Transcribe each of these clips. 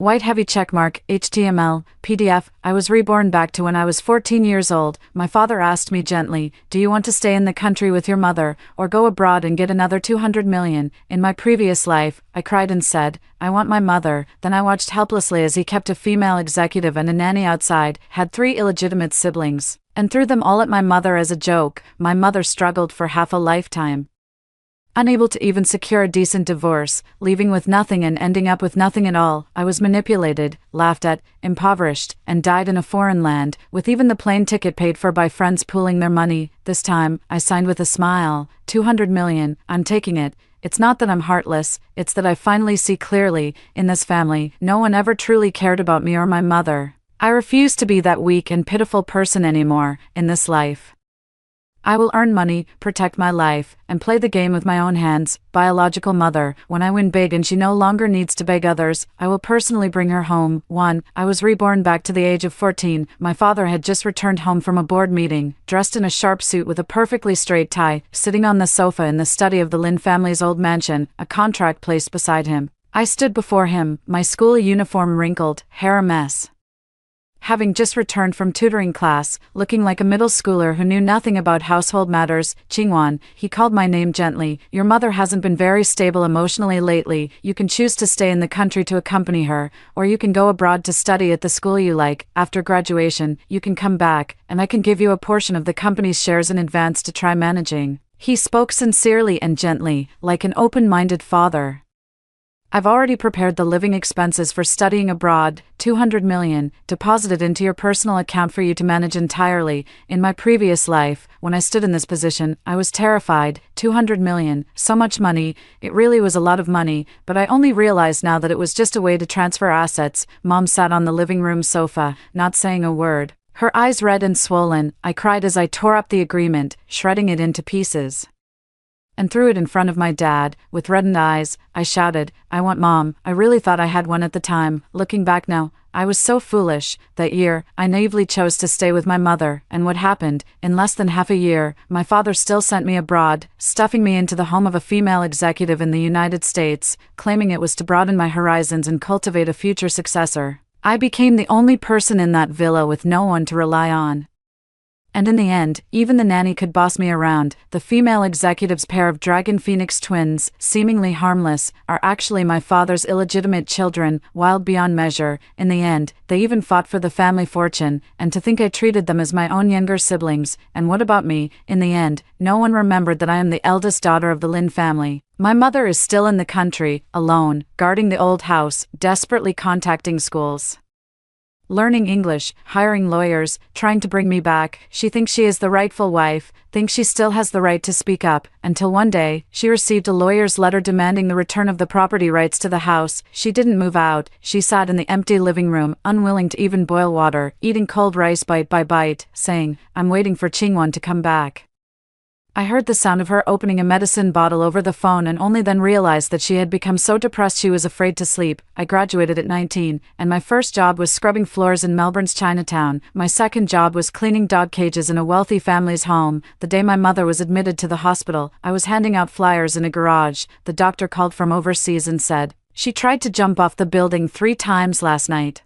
White heavy checkmark, HTML, PDF. I was reborn back to when I was 14 years old. My father asked me gently, "Do you want to stay in the country with your mother, or go abroad and get another 200 million? In my previous life, I cried and said, I want my mother. Then I watched helplessly as he kept a female executive and a nanny outside, had 3 illegitimate siblings, and threw them all at my mother as a joke. My mother struggled for half a lifetime, unable to even secure a decent divorce, leaving with nothing and ending up with nothing at all. I was manipulated, laughed at, impoverished, and died in a foreign land, with even the plane ticket paid for by friends pooling their money. This time, I signed with a smile. 200 million, I'm taking it. It's not that I'm heartless, it's that I finally see clearly. In this family, no one ever truly cared about me or my mother. I refuse to be that weak and pitiful person anymore, in this life. I will earn money, protect my life, and play the game with my own hands. Biological mother, when I win big and she no longer needs to beg others, I will personally bring her home. 1. I was reborn back to the age of 14. My father had just returned home from a board meeting, dressed in a sharp suit with a perfectly straight tie, sitting on the sofa in the study of the Lin family's old mansion, a contract placed beside him. I stood before him, my school uniform wrinkled, hair a mess. Having just returned from tutoring class, looking like a middle schooler who knew nothing about household matters, Qingwan, he called my name gently. Your mother hasn't been very stable emotionally lately. You can choose to stay in the country to accompany her, or you can go abroad to study at the school you like. After graduation, you can come back, and I can give you a portion of the company's shares in advance to try managing. He spoke sincerely and gently, like an open-minded father. I've already prepared the living expenses for studying abroad, 200 million, deposited into your personal account for you to manage entirely. In my previous life, when I stood in this position, I was terrified. 200 million, so much money, it really was a lot of money, but I only realized now that it was just a way to transfer assets. Mom sat on the living room sofa, not saying a word, her eyes red and swollen. I cried as I tore up the agreement, shredding it into pieces, and threw it in front of my dad. With reddened eyes, I shouted, I want Mom. I really thought I had one at the time. Looking back now, I was so foolish. That year, I naively chose to stay with my mother, and what happened? In less than half a year, my father still sent me abroad, stuffing me into the home of a female executive in the United States, claiming it was to broaden my horizons and cultivate a future successor. I became the only person in that villa with no one to rely on. And in the end, even the nanny could boss me around. The female executive's pair of dragon phoenix twins, seemingly harmless, are actually my father's illegitimate children, wild beyond measure. In the end, they even fought for the family fortune, and to think I treated them as my own younger siblings. And what about me? In the end, no one remembered that I am the eldest daughter of the Lin family. My mother is still in the country, alone, guarding the old house, desperately contacting schools, learning English, hiring lawyers, trying to bring me back. She thinks she is the rightful wife, thinks she still has the right to speak up, until one day, she received a lawyer's letter demanding the return of the property rights to the house. She didn't move out. She sat in the empty living room, unwilling to even boil water, eating cold rice bite by bite, saying, I'm waiting for Qingwan to come back. I heard the sound of her opening a medicine bottle over the phone and only then realized that she had become so depressed she was afraid to sleep. I graduated at 19, and my first job was scrubbing floors in Melbourne's Chinatown. My second job was cleaning dog cages in a wealthy family's home. The day my mother was admitted to the hospital, I was handing out flyers in a garage. The doctor called from overseas and said, she tried to jump off the building 3 times last night,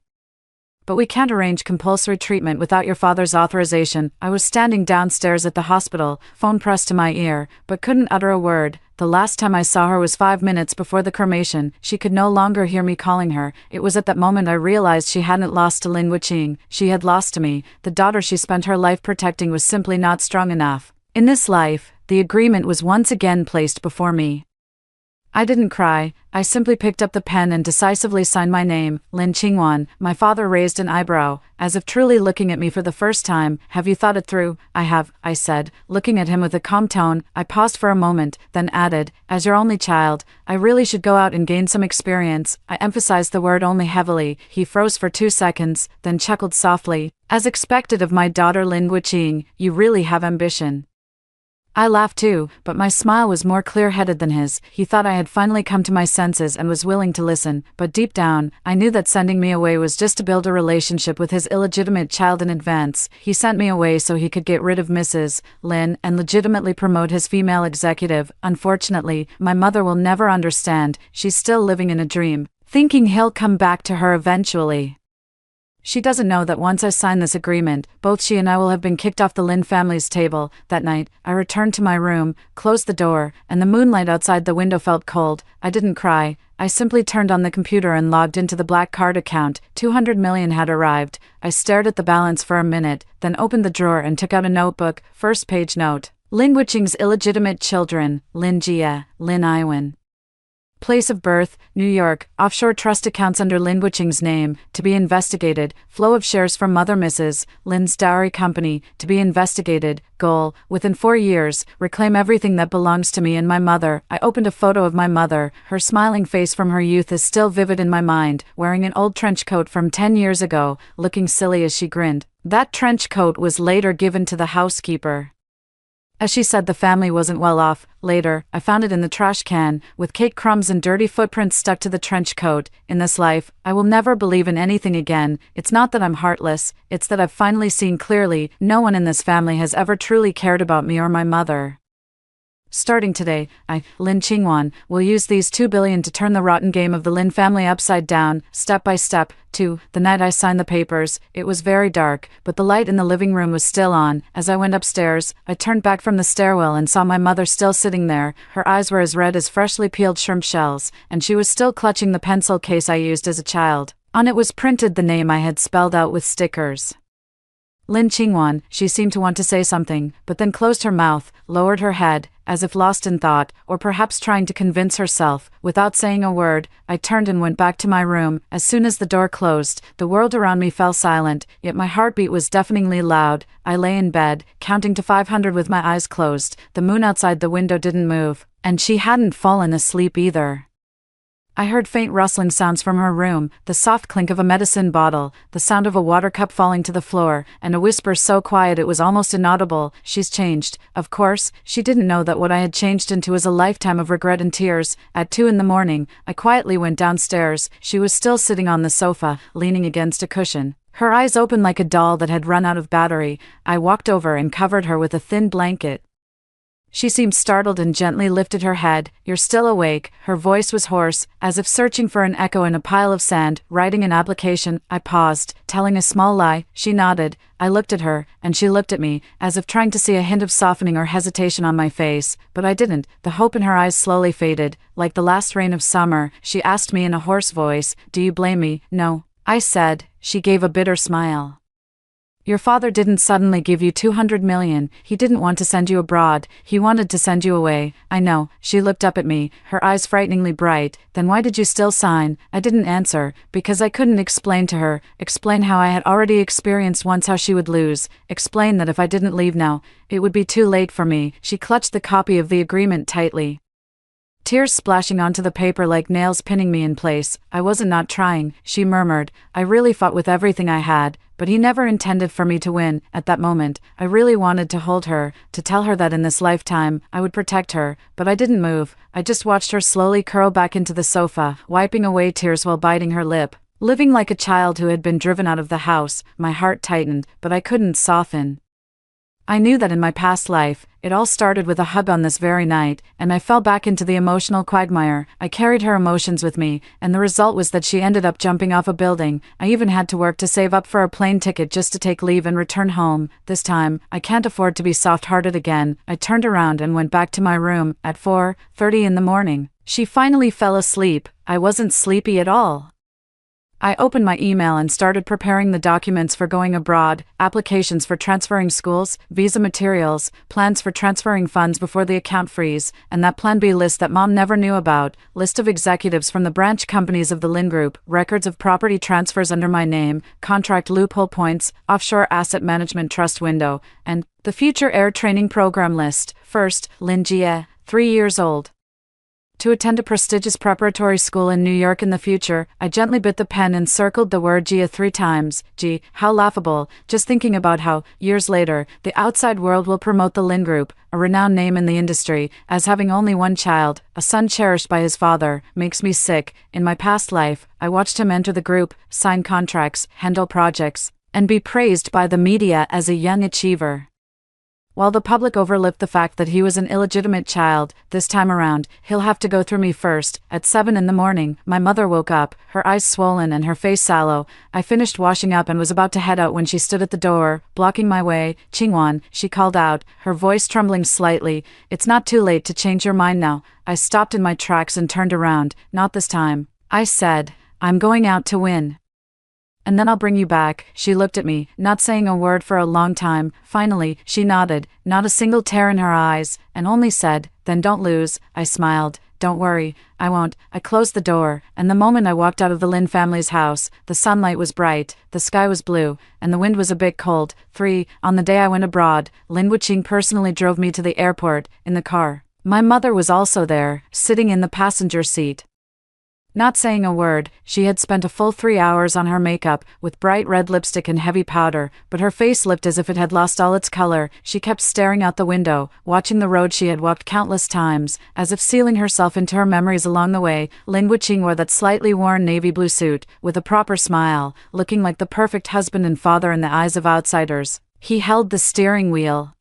but we can't arrange compulsory treatment without your father's authorization. I was standing downstairs at the hospital, phone pressed to my ear, but couldn't utter a word. The last time I saw her was 5 minutes before the cremation. She could no longer hear me calling her. It was at that moment I realized she hadn't lost to Lin Wuqing. She had lost to me. The daughter she spent her life protecting was simply not strong enough. In this life, the agreement was once again placed before me. I didn't cry. I simply picked up the pen and decisively signed my name, Lin Qingwan. My father raised an eyebrow, as if truly looking at me for the first time. Have you thought it through? I have, I said, looking at him with a calm tone. I paused for a moment, then added, as your only child, I really should go out and gain some experience. I emphasized the word only heavily. He froze for 2 seconds, then chuckled softly. As expected of my daughter Lin Wuqing, you really have ambition. I laughed too, but my smile was more clear-headed than his. He thought I had finally come to my senses and was willing to listen, but deep down, I knew that sending me away was just to build a relationship with his illegitimate child in advance. He sent me away so he could get rid of Mrs. Lin and legitimately promote his female executive. Unfortunately, my mother will never understand. She's still living in a dream. thinking he'll come back to her eventually. She doesn't know that once I sign this agreement, both she and I will have been kicked off the Lin family's table. That night, I returned to my room, closed the door, and the moonlight outside the window felt cold. I didn't cry. I simply turned on the computer and logged into the black card account. 200 million had arrived. I stared at the balance for a minute, then opened the drawer and took out a notebook. First page note. Lin Wuqing's illegitimate children, Lin Jia, Lin Iwan. Place of birth, New York, offshore trust accounts under Lin Wuqing's name, to be investigated, flow of shares from Mother Mrs. Lin's dowry company, to be investigated, goal, within 4 years, reclaim everything that belongs to me and my mother. I opened a photo of my mother. Her smiling face from her youth is still vivid in my mind, wearing an old trench coat from 10 years ago, looking silly as she grinned. That trench coat was later given to the housekeeper. As she said, the family wasn't well off. Later, I found it in the trash can, with cake crumbs and dirty footprints stuck to the trench coat. In this life, I will never believe in anything again. It's not that I'm heartless, it's that I've finally seen clearly, no one in this family has ever truly cared about me or my mother. Starting today, I, Lin Qingwan, will use these 2 billion to turn the rotten game of the Lin family upside down, step by step. 2. The night I signed the papers, it was very dark, but the light in the living room was still on. As I went upstairs, I turned back from the stairwell and saw my mother still sitting there. Her eyes were as red as freshly peeled shrimp shells, and she was still clutching the pencil case I used as a child. On it was printed the name I had spelled out with stickers. Lin Qingwan. She seemed to want to say something, but then closed her mouth, lowered her head, as if lost in thought, or perhaps trying to convince herself. Without saying a word, I turned and went back to my room. As soon as the door closed, the world around me fell silent, yet my heartbeat was deafeningly loud. I lay in bed, counting to 500 with my eyes closed. The moon outside the window didn't move, and she hadn't fallen asleep either. I heard faint rustling sounds from her room, the soft clink of a medicine bottle, the sound of a water cup falling to the floor, and a whisper so quiet it was almost inaudible. She's changed. Of course, she didn't know that what I had changed into was a lifetime of regret and tears. At 2 in the morning, I quietly went downstairs. She was still sitting on the sofa, leaning against a cushion. Her eyes open like a doll that had run out of battery. I walked over and covered her with a thin blanket. She seemed startled and gently lifted her head. "You're still awake." Her voice was hoarse, as if searching for an echo in a pile of sand. "Writing an application." I paused, telling a small lie. She nodded. I looked at her, and she looked at me, as if trying to see a hint of softening or hesitation on my face, but I didn't. The hope in her eyes slowly faded, like the last rain of summer. She asked me in a hoarse voice, "Do you blame me?" "No," I said. She gave a bitter smile. "Your father didn't suddenly give you 200 million, he didn't want to send you abroad, he wanted to send you away." "I know." She looked up at me, her eyes frighteningly bright. "Then why did you still sign?" I didn't answer, because I couldn't explain to her, explain how I had already experienced once how she would lose, explain that if I didn't leave now, it would be too late for me. She clutched the copy of the agreement tightly, tears splashing onto the paper like nails pinning me in place. "I wasn't not trying," she murmured. "I really fought with everything I had, but he never intended for me to win." At that moment, I really wanted to hold her, to tell her that in this lifetime, I would protect her, but I didn't move. I just watched her slowly curl back into the sofa, wiping away tears while biting her lip. Living like a child who had been driven out of the house, my heart tightened, but I couldn't soften. I knew that in my past life, it all started with a hug on this very night, and I fell back into the emotional quagmire. I carried her emotions with me, and the result was that she ended up jumping off a building. I even had to work to save up for a plane ticket just to take leave and return home. This time, I can't afford to be soft-hearted again. I turned around and went back to my room. At 4:30 in the morning, she finally fell asleep. I wasn't sleepy at all. I opened my email and started preparing the documents for going abroad, applications for transferring schools, visa materials, plans for transferring funds before the account freeze, and that Plan B list that Mom never knew about, list of executives from the branch companies of the Lin Group, records of property transfers under my name, contract loophole points, offshore asset management trust window, and the future air training program list. First, Lin Jie, 3 years old. To attend a prestigious preparatory school in New York in the future. I gently bit the pen and circled the word Gia 3 times. Gee, how laughable, just thinking about how, years later, the outside world will promote the Lin Group, a renowned name in the industry, as having only one child, a son cherished by his father, makes me sick. In my past life, I watched him enter the group, sign contracts, handle projects, and be praised by the media as a young achiever. While the public overlooked the fact that he was an illegitimate child, this time around, he'll have to go through me first. At 7 in the morning, my mother woke up, her eyes swollen and her face sallow. I finished washing up and was about to head out when she stood at the door, blocking my way. "Qingwan," she called out, her voice trembling slightly. "It's not too late to change your mind now." I stopped in my tracks and turned around. "Not this time," I said. "I'm going out to win. And then I'll bring you back." She looked at me, not saying a word for a long time. Finally, she nodded, not a single tear in her eyes, and only said, "Then don't lose." I smiled. "Don't worry, I won't." I closed the door, and the moment I walked out of the Lin family's house, the sunlight was bright, the sky was blue, and the wind was a bit cold. 3. On the day I went abroad, Lin Wuqing personally drove me to the airport, in the car. My mother was also there, sitting in the passenger seat. Not saying a word, she had spent a full 3 hours on her makeup, with bright red lipstick and heavy powder, but her face looked as if it had lost all its color. She kept staring out the window, watching the road she had walked countless times, as if sealing herself into her memories along the way. Lin Wuqing wore that slightly worn navy blue suit, with a proper smile, looking like the perfect husband and father in the eyes of outsiders. He held the steering wheel,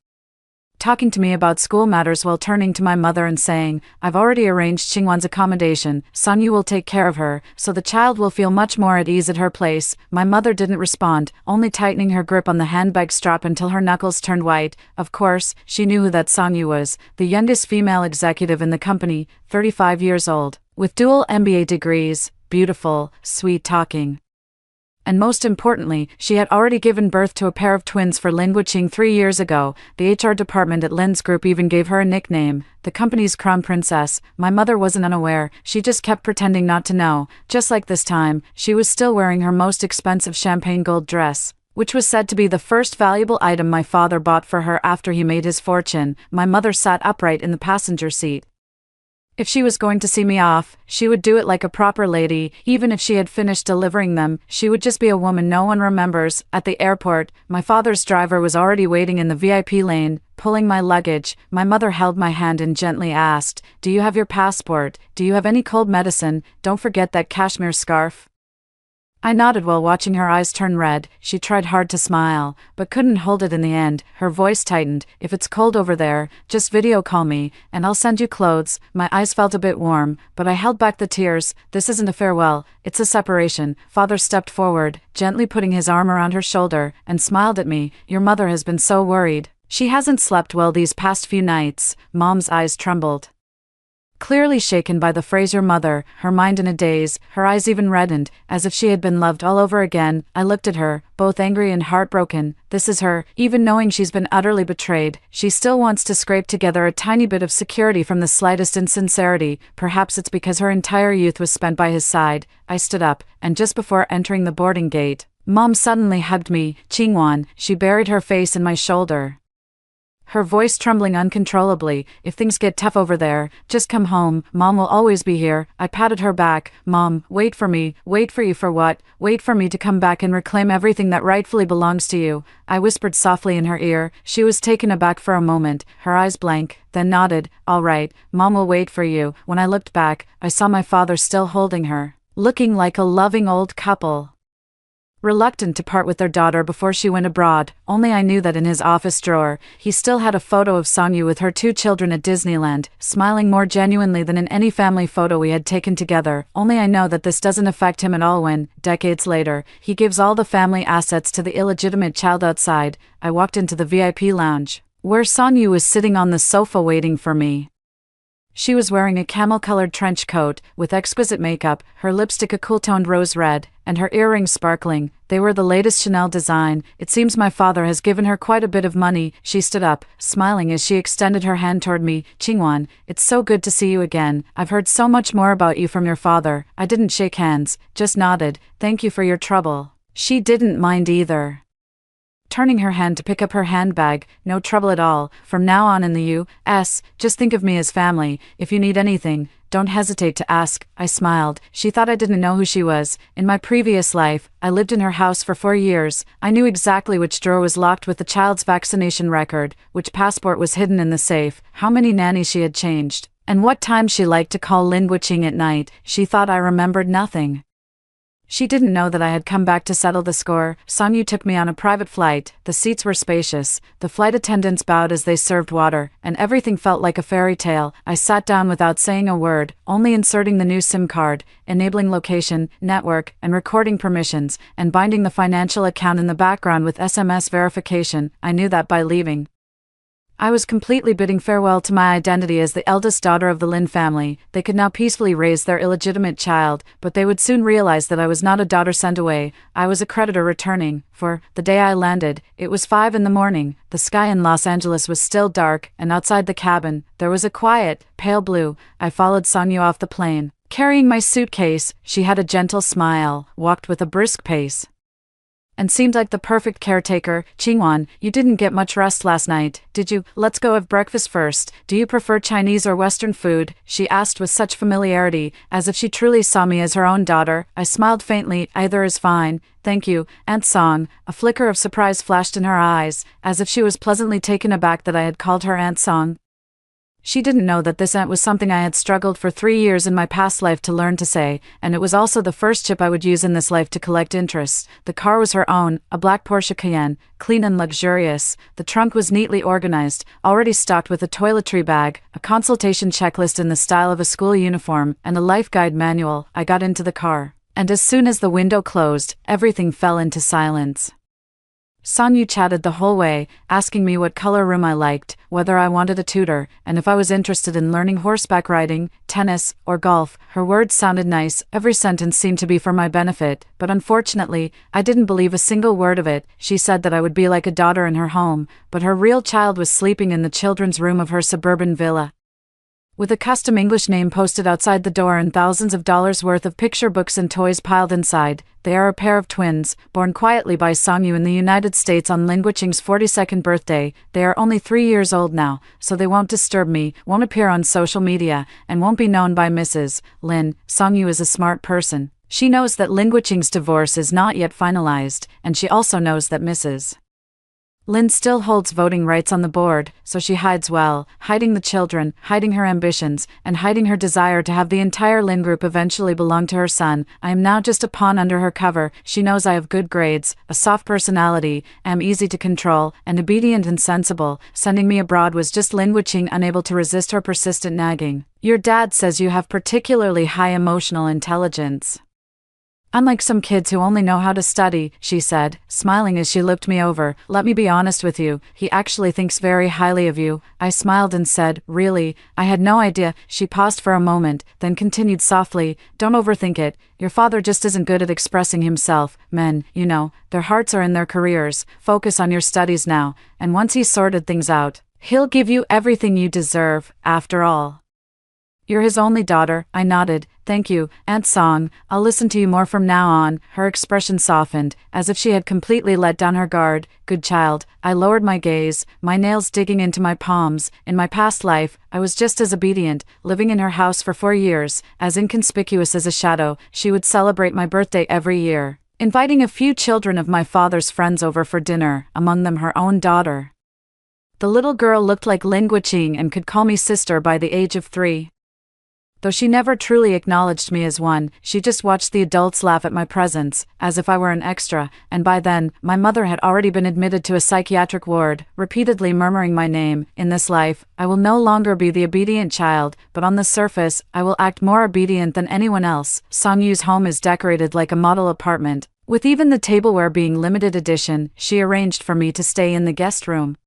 talking to me about school matters while turning to my mother and saying, "I've already arranged Qingwan's accommodation. Sangyu will take care of her, so the child will feel much more at ease at her place." My mother didn't respond, only tightening her grip on the handbag strap until her knuckles turned white. Of course, she knew who that Sangyu was, the youngest female executive in the company, 35 years old, with dual MBA degrees, beautiful, sweet-talking. And most importantly, she had already given birth to a pair of twins for Lin Wuqing 3 years ago. The HR department at Lin's group even gave her a nickname, the company's crown princess. My mother wasn't unaware, she just kept pretending not to know. Just like this time, she was still wearing her most expensive champagne gold dress, which was said to be the first valuable item my father bought for her after he made his fortune. My mother sat upright in the passenger seat. If she was going to see me off, she would do it like a proper lady. Even if she had finished delivering them, she would just be a woman no one remembers. At the airport, my father's driver was already waiting in the VIP lane, pulling my luggage. My mother held my hand and gently asked, "Do you have your passport? Do you have any cold medicine? Don't forget that cashmere scarf." I nodded while watching her eyes turn red. She tried hard to smile, but couldn't hold it in the end. Her voice tightened. "If it's cold over there, just video call me, and I'll send you clothes." My eyes felt a bit warm, but I held back the tears. This isn't a farewell, it's a separation. Father stepped forward, gently putting his arm around her shoulder, and smiled at me. "Your mother has been so worried. She hasn't slept well these past few nights." Mom's eyes trembled, clearly shaken by the phrase "your mother," her mind in a daze, her eyes even reddened, as if she had been loved all over again. I looked at her, both angry and heartbroken. This is her, even knowing she's been utterly betrayed. She still wants to scrape together a tiny bit of security from the slightest insincerity. Perhaps it's because her entire youth was spent by his side. I stood up, and just before entering the boarding gate, Mom suddenly hugged me. "Qingwan," she buried her face in my shoulder, her voice trembling uncontrollably. "If things get tough over there, just come home. Mom will always be here." I patted her back. "Mom, wait for me." "Wait for you for what?" "Wait for me to come back and reclaim everything that rightfully belongs to you," I whispered softly in her ear. She was taken aback for a moment, her eyes blank, then nodded. "All right, Mom will wait for you." When I looked back, I saw my father still holding her, looking like a loving old couple, reluctant to part with their daughter before she went abroad. Only I knew that in his office drawer, he still had a photo of Sangyu with her 2 children at Disneyland, smiling more genuinely than in any family photo we had taken together. Only I know that this doesn't affect him at all when, decades later, he gives all the family assets to the illegitimate child outside. I walked into the VIP lounge, where Sangyu was sitting on the sofa waiting for me. She was wearing a camel-colored trench coat, with exquisite makeup, her lipstick a cool-toned rose red, and her earrings sparkling. They were the latest Chanel design. "It seems my father has given her quite a bit of money." She stood up, smiling as she extended her hand toward me. "Qingwan, it's so good to see you again. I've heard so much more about you from your father." I didn't shake hands, just nodded. "Thank you for your trouble." She didn't mind either, turning her hand to pick up her handbag. "No trouble at all. From now on in the U.S., just think of me as family. If you need anything, don't hesitate to ask." I smiled. She thought I didn't know who she was. In my previous life, I lived in her house for 4 years. I knew exactly which drawer was locked with the child's vaccination record, which passport was hidden in the safe, how many nannies she had changed, and what time she liked to call Lin Wuqing at night. She thought I remembered nothing. She didn't know that I had come back to settle the score. Songyu took me on a private flight. The seats were spacious. The flight attendants bowed as they served water, and everything felt like a fairy tale. I sat down without saying a word, only inserting the new SIM card, enabling location, network, and recording permissions, and binding the financial account in the background with SMS verification. I knew that by leaving, I was completely bidding farewell to my identity as the eldest daughter of the Lin family. They could now peacefully raise their illegitimate child, but they would soon realize that I was not a daughter sent away. I was a creditor returning. For the day I landed, it was 5 in the morning. The sky in Los Angeles was still dark, and outside the cabin, there was a quiet, pale blue. I followed Songyu off the plane. Carrying my suitcase, she had a gentle smile, walked with a brisk pace, and seemed like the perfect caretaker. Qingwan, you didn't get much rest last night, did you? Let's go have breakfast first. Do you prefer Chinese or Western food? She asked with such familiarity, as if she truly saw me as her own daughter. I smiled faintly. Either is fine. Thank you, Aunt Song. A flicker of surprise flashed in her eyes, as if she was pleasantly taken aback that I had called her Aunt Song. She didn't know that this aunt was something I had struggled for 3 years in my past life to learn to say, and it was also the first chip I would use in this life to collect interest. The car was her own, a black Porsche Cayenne, clean and luxurious. The trunk was neatly organized, already stocked with a toiletry bag, a consultation checklist in the style of a school uniform, and a life guide manual. I got into the car, and as soon as the window closed, everything fell into silence. Songyu chatted the whole way, asking me what color room I liked, whether I wanted a tutor, and if I was interested in learning horseback riding, tennis, or golf. Her words sounded nice, every sentence seemed to be for my benefit, but unfortunately, I didn't believe a single word of it. She said that I would be like a daughter in her home, but her real child was sleeping in the children's room of her suburban villa, with a custom English name posted outside the door and thousands of dollars worth of picture books and toys piled inside. They are a pair of twins, born quietly by Songyu in the United States on Lin Guiqing's 42nd birthday. They are only 3 years old now, so they won't disturb me, won't appear on social media, and won't be known by Mrs. Lin. Songyu is a smart person. She knows that Lin Guiqing's divorce is not yet finalized, and she also knows that Mrs. Lin still holds voting rights on the board, so she hides well, hiding the children, hiding her ambitions, and hiding her desire to have the entire Lin group eventually belong to her son. I am now just a pawn under her cover. She knows I have good grades, a soft personality, am easy to control, and obedient and sensible. Sending me abroad was just Lin Guiqing unable to resist her persistent nagging. Your dad says you have particularly high emotional intelligence, unlike some kids who only know how to study, she said, smiling as she looked me over. Let me be honest with you, he actually thinks very highly of you. I smiled and said, really? I had no idea. She paused for a moment, then continued softly, don't overthink it. Your father just isn't good at expressing himself. Men, you know, their hearts are in their careers. Focus on your studies now, and once he's sorted things out, he'll give you everything you deserve. After all, you're his only daughter. I nodded. Thank you, Aunt Song. I'll listen to you more from now on. Her expression softened, as if she had completely let down her guard. Good child. I lowered my gaze, my nails digging into my palms. In my past life, I was just as obedient, living in her house for 4 years, as inconspicuous as a shadow. She would celebrate my birthday every year, inviting a few children of my father's friends over for dinner, among them her own daughter. The little girl looked like Lin Guiqing and could call me sister by the age of 3. Though she never truly acknowledged me as one, she just watched the adults laugh at my presence, as if I were an extra, and by then, my mother had already been admitted to a psychiatric ward, repeatedly murmuring my name. In this life, I will no longer be the obedient child, but on the surface, I will act more obedient than anyone else. Songyu's home is decorated like a model apartment, with even the tableware being limited edition. She arranged for me to stay in the guest room,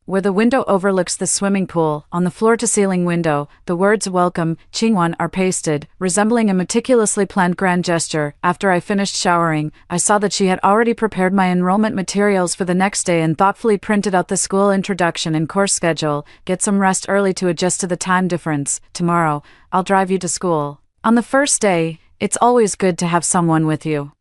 where the window overlooks the swimming pool. On the floor-to-ceiling window, the words "Welcome, Qingwan" are pasted, resembling a meticulously planned grand gesture. After I finished showering, I saw that she had already prepared my enrollment materials for the next day and thoughtfully printed out the school introduction and course schedule. Get some rest early to adjust to the time difference. Tomorrow, I'll drive you to school. On the first day, it's always good to have someone with you,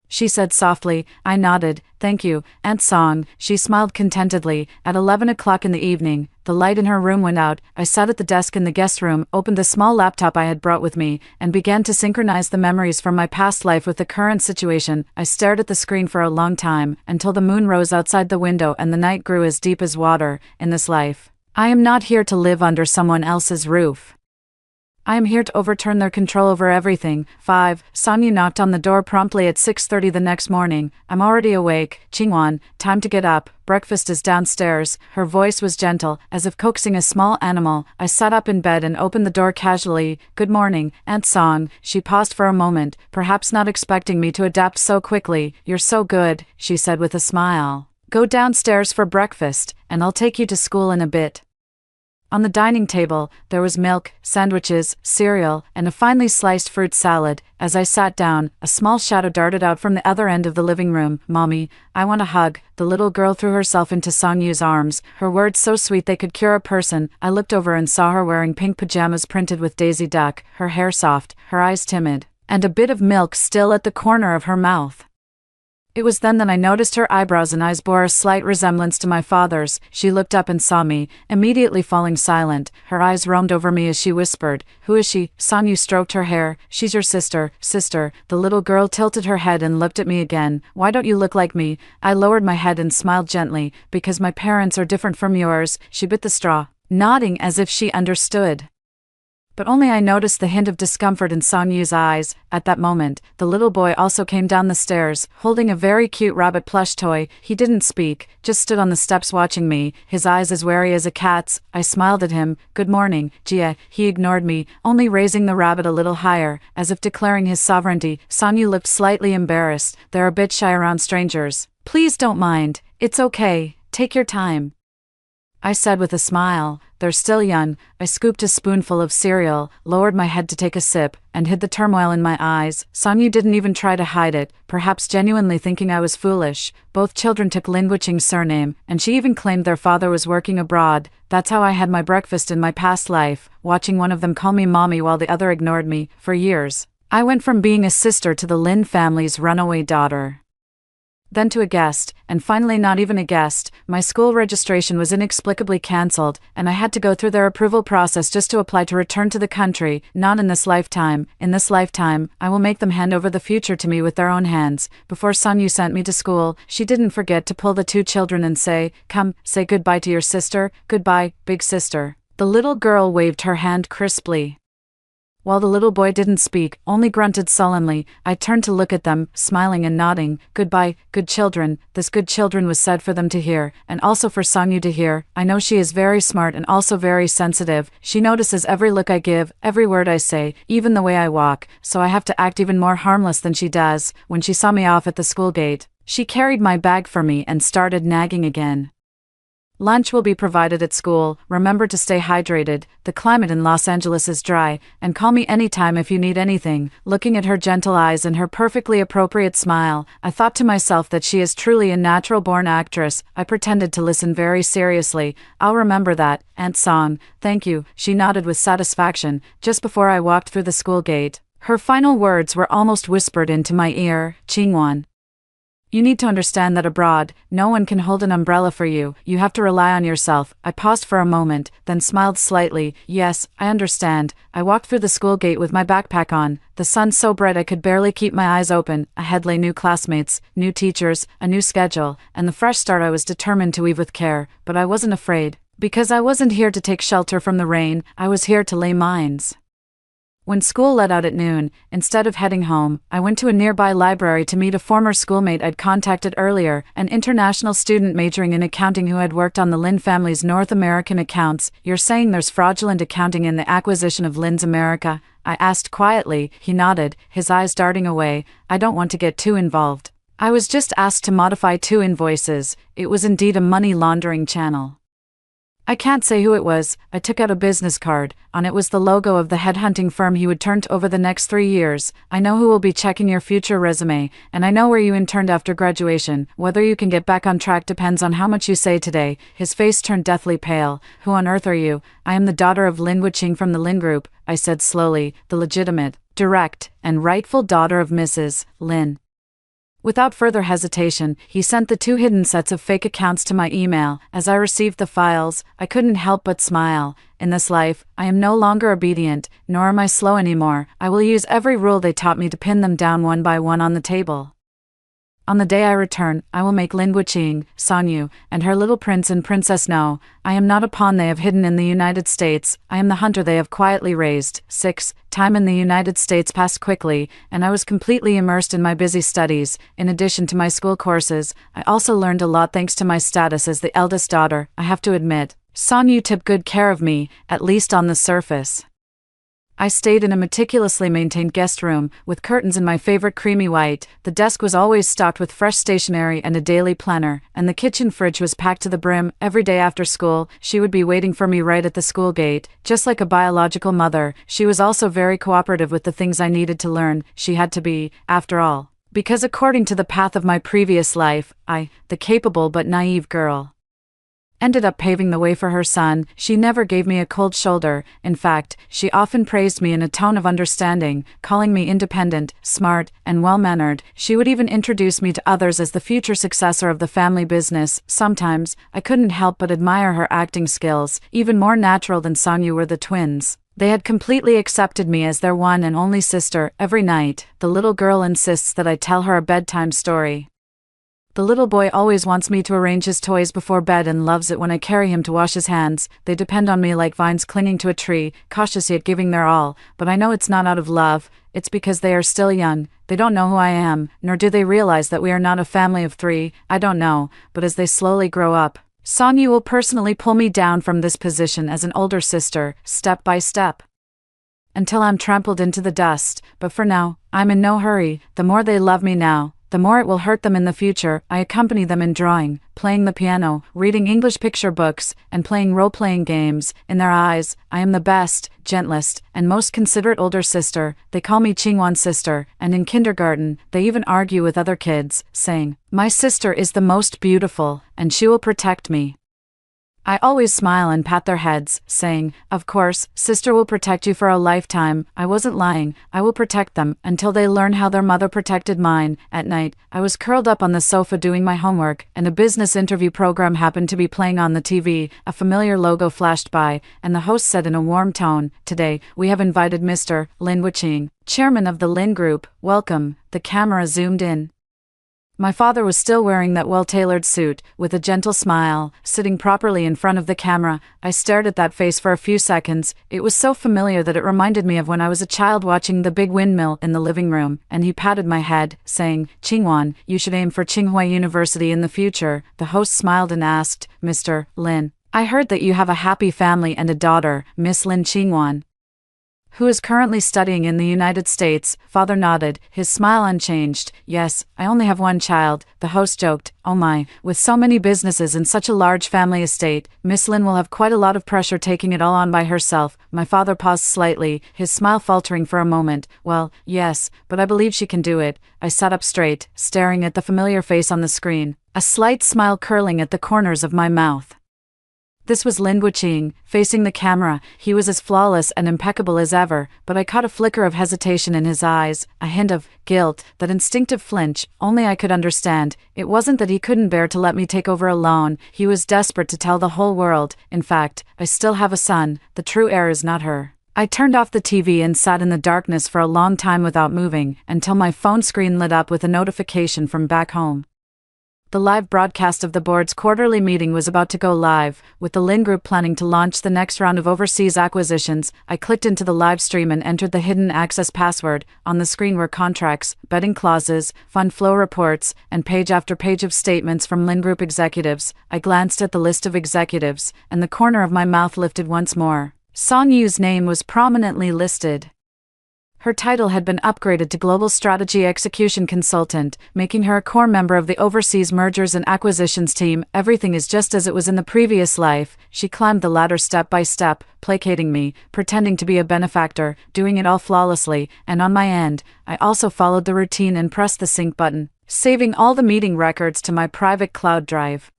she said softly. I nodded. Thank you, Aunt Song. She smiled contentedly. At 11 o'clock in the evening, the light in her room went out. I sat at the desk in the guest room, opened the small laptop I had brought with me, and began to synchronize the memories from my past life with the current situation. I stared at the screen for a long time, until the moon rose outside the window and the night grew as deep as water. In this life, I am not here to live under someone else's roof. I am here to overturn their control over everything. 5. Sonyu knocked on the door promptly at 6:30 the next morning. I'm already awake. Qingwan, time to get up. Breakfast is downstairs. Her voice was gentle, as if coaxing a small animal. I sat up in bed and opened the door casually. Good morning, Aunt Song. She paused for a moment, perhaps not expecting me to adapt so quickly. You're so good, she said with a smile. Go downstairs for breakfast, and I'll take you to school in a bit. On the dining table, there was milk, sandwiches, cereal, and a finely sliced fruit salad. As I sat down, a small shadow darted out from the other end of the living room. Mommy, I want a hug. The little girl threw herself into Songyu's arms, her words so sweet they could cure a person. I looked over and saw her wearing pink pajamas printed with Daisy Duck, her hair soft, her eyes timid, and a bit of milk still at the corner of her mouth. It was then that I noticed her eyebrows and eyes bore a slight resemblance to my father's. She looked up and saw me, immediately falling silent. Her eyes roamed over me as she whispered, Who is she? Sonyu stroked her hair. She's your sister. Sister. The little girl tilted her head and looked at me again. Why don't you look like me? I lowered my head and smiled gently. Because my parents are different from yours. She bit the straw, nodding as if she understood. But only I noticed the hint of discomfort in Sonyu's eyes. At that moment, the little boy also came down the stairs, holding a very cute rabbit plush toy. He didn't speak, just stood on the steps watching me, his eyes as wary as a cat's. I smiled at him. Good morning, Jia. He ignored me, only raising the rabbit a little higher, as if declaring his sovereignty. Sonyu looked slightly embarrassed. They're a bit shy around strangers. Please don't mind. It's okay. Take your time, I said with a smile. They're still young. I scooped a spoonful of cereal, lowered my head to take a sip, and hid the turmoil in my eyes. Sonyu didn't even try to hide it, perhaps genuinely thinking I was foolish. Both children took Lin Wuqing's surname, and she even claimed their father was working abroad. That's how I had my breakfast in my past life, watching one of them call me mommy while the other ignored me. For years, I went from being a sister to the Lin family's runaway daughter, then to a guest, and finally not even a guest. My school registration was inexplicably cancelled, and I had to go through their approval process just to apply to return to the country. Not in this lifetime. In this lifetime, I will make them hand over the future to me with their own hands. Before Sonyu sent me to school, she didn't forget to pull the two children and say, Come, say goodbye to your sister. Goodbye, big sister. The little girl waved her hand crisply. While the little boy didn't speak, only grunted sullenly, I turned to look at them, smiling and nodding. Goodbye, good children. This good children was said for them to hear, and also for Sonyu to hear. I know she is very smart and also very sensitive. She notices every look I give, every word I say, even the way I walk, so I have to act even more harmless than she does. When she saw me off at the school gate, she carried my bag for me and started nagging again. Lunch will be provided at school. Remember to stay hydrated. The climate in Los Angeles is dry, and call me anytime if you need anything. Looking at her gentle eyes and her perfectly appropriate smile, I thought to myself that she is truly a natural-born actress. I pretended to listen very seriously. I'll remember that, Aunt Song. Thank you. She nodded with satisfaction. Just before I walked through the school gate, her final words were almost whispered into my ear. Qingwan, you need to understand that abroad, no one can hold an umbrella for you. You have to rely on yourself. I paused for a moment, then smiled slightly. Yes, I understand. I walked through the school gate with my backpack on, the sun so bright I could barely keep my eyes open. Ahead lay new classmates, new teachers, a new schedule, and the fresh start I was determined to weave with care. But I wasn't afraid, because I wasn't here to take shelter from the rain. I was here to lay mines. When school let out at noon, instead of heading home, I went to a nearby library to meet a former schoolmate I'd contacted earlier, an international student majoring in accounting who had worked on the Lin family's North American accounts. You're saying there's fraudulent accounting in the acquisition of Lin's America? I asked quietly. He nodded, his eyes darting away. I don't want to get too involved. I was just asked to modify 2 invoices. It was indeed a money laundering channel. I can't say who it was. I took out a business card. On it was the logo of the headhunting firm he would turn to over the next 3 years. I know who will be checking your future resume, and I know where you interned after graduation. Whether you can get back on track depends on how much you say today. His face turned deathly pale. Who on earth are you? I am the daughter of Lin Wuqing from the Lin Group, I said slowly, the legitimate, direct, and rightful daughter of Mrs. Lin. Without further hesitation, he sent the 2 hidden sets of fake accounts to my email. As I received the files, I couldn't help but smile. In this life, I am no longer obedient, nor am I slow anymore. I will use every rule they taught me to pin them down one by one on the table. On the day I return, I will make Lin Wuqing, Sanyu, and her little prince and princess know, I am not a pawn they have hidden in the United States, I am the hunter they have quietly raised. 6. Time in the United States passed quickly, and I was completely immersed in my busy studies. In addition to my school courses, I also learned a lot thanks to my status as the eldest daughter. I have to admit, Sanyu took good care of me, at least on the surface. I stayed in a meticulously maintained guest room, with curtains in my favorite creamy white. The desk was always stocked with fresh stationery and a daily planner, and the kitchen fridge was packed to the brim. Every day after school, she would be waiting for me right at the school gate. Just like a biological mother, she was also very cooperative with the things I needed to learn. She had to be, after all. Because according to the path of my previous life, I, the capable but naive girl, ended up paving the way for her son. She never gave me a cold shoulder. In fact, she often praised me in a tone of understanding, calling me independent, smart, and well-mannered. She would even introduce me to others as the future successor of the family business. Sometimes, I couldn't help but admire her acting skills. Even more natural than Sanyu were the twins. They had completely accepted me as their one and only sister. Every night, the little girl insists that I tell her a bedtime story. The little boy always wants me to arrange his toys before bed and loves it when I carry him to wash his hands. They depend on me like vines clinging to a tree, cautious yet giving their all, but I know it's not out of love, it's because they are still young. They don't know who I am, nor do they realize that we are not a family of 3, I don't know, but as they slowly grow up, Sanyu will personally pull me down from this position as an older sister, step by step, until I'm trampled into the dust. But for now, I'm in no hurry. The more they love me now, the more it will hurt them in the future. I accompany them in drawing, playing the piano, reading English picture books, and playing role-playing games. In their eyes, I am the best, gentlest, and most considerate older sister. They call me Qingwan sister, and in kindergarten, they even argue with other kids, saying, "My sister is the most beautiful, and she will protect me." I always smile and pat their heads, saying, "Of course, sister will protect you for a lifetime." I wasn't lying. I will protect them until they learn how their mother protected mine. At night, I was curled up on the sofa doing my homework, and a business interview program happened to be playing on the TV. A familiar logo flashed by, and the host said in a warm tone, "Today, we have invited Mr. Lin Wuqing, chairman of the Lin Group. Welcome." The camera zoomed in. My father was still wearing that well-tailored suit, with a gentle smile, sitting properly in front of the camera. I stared at that face for a few seconds. It was so familiar that it reminded me of when I was a child watching the big windmill in the living room, and he patted my head, saying, "Qingwan, you should aim for Tsinghua University in the future." The host smiled and asked, "Mr. Lin, I heard that you have a happy family and a daughter, Miss Lin Qingwan, who is currently studying in the United States." Father nodded, his smile unchanged. "Yes, I only have one child," the host joked. "Oh my, with so many businesses and such a large family estate, Miss Lin will have quite a lot of pressure taking it all on by herself." My father paused slightly, his smile faltering for a moment. "Well, yes, but I believe she can do it." I sat up straight, staring at the familiar face on the screen, a slight smile curling at the corners of my mouth. This was Lin Wuqing, facing the camera. He was as flawless and impeccable as ever, but I caught a flicker of hesitation in his eyes, a hint of guilt, that instinctive flinch. Only I could understand. It wasn't that he couldn't bear to let me take over alone. He was desperate to tell the whole world. In fact, I still have a son. The true heir is not her. I turned off the TV and sat in the darkness for a long time without moving, until my phone screen lit up with a notification from back home. The live broadcast of the board's quarterly meeting was about to go live, with the Lin Group planning to launch the next round of overseas acquisitions. I clicked into the live stream and entered the hidden access password. On the screen were contracts, betting clauses, fund flow reports, and page after page of statements from Lin Group executives. I glanced at the list of executives, and the corner of my mouth lifted once more. Sonyu's name was prominently listed. Her title had been upgraded to Global Strategy Execution Consultant, making her a core member of the Overseas Mergers and Acquisitions team. Everything is just as it was in the previous life. She climbed the ladder step by step, placating me, pretending to be a benefactor, doing it all flawlessly, and on my end, I also followed the routine and pressed the sync button, saving all the meeting records to my private cloud drive,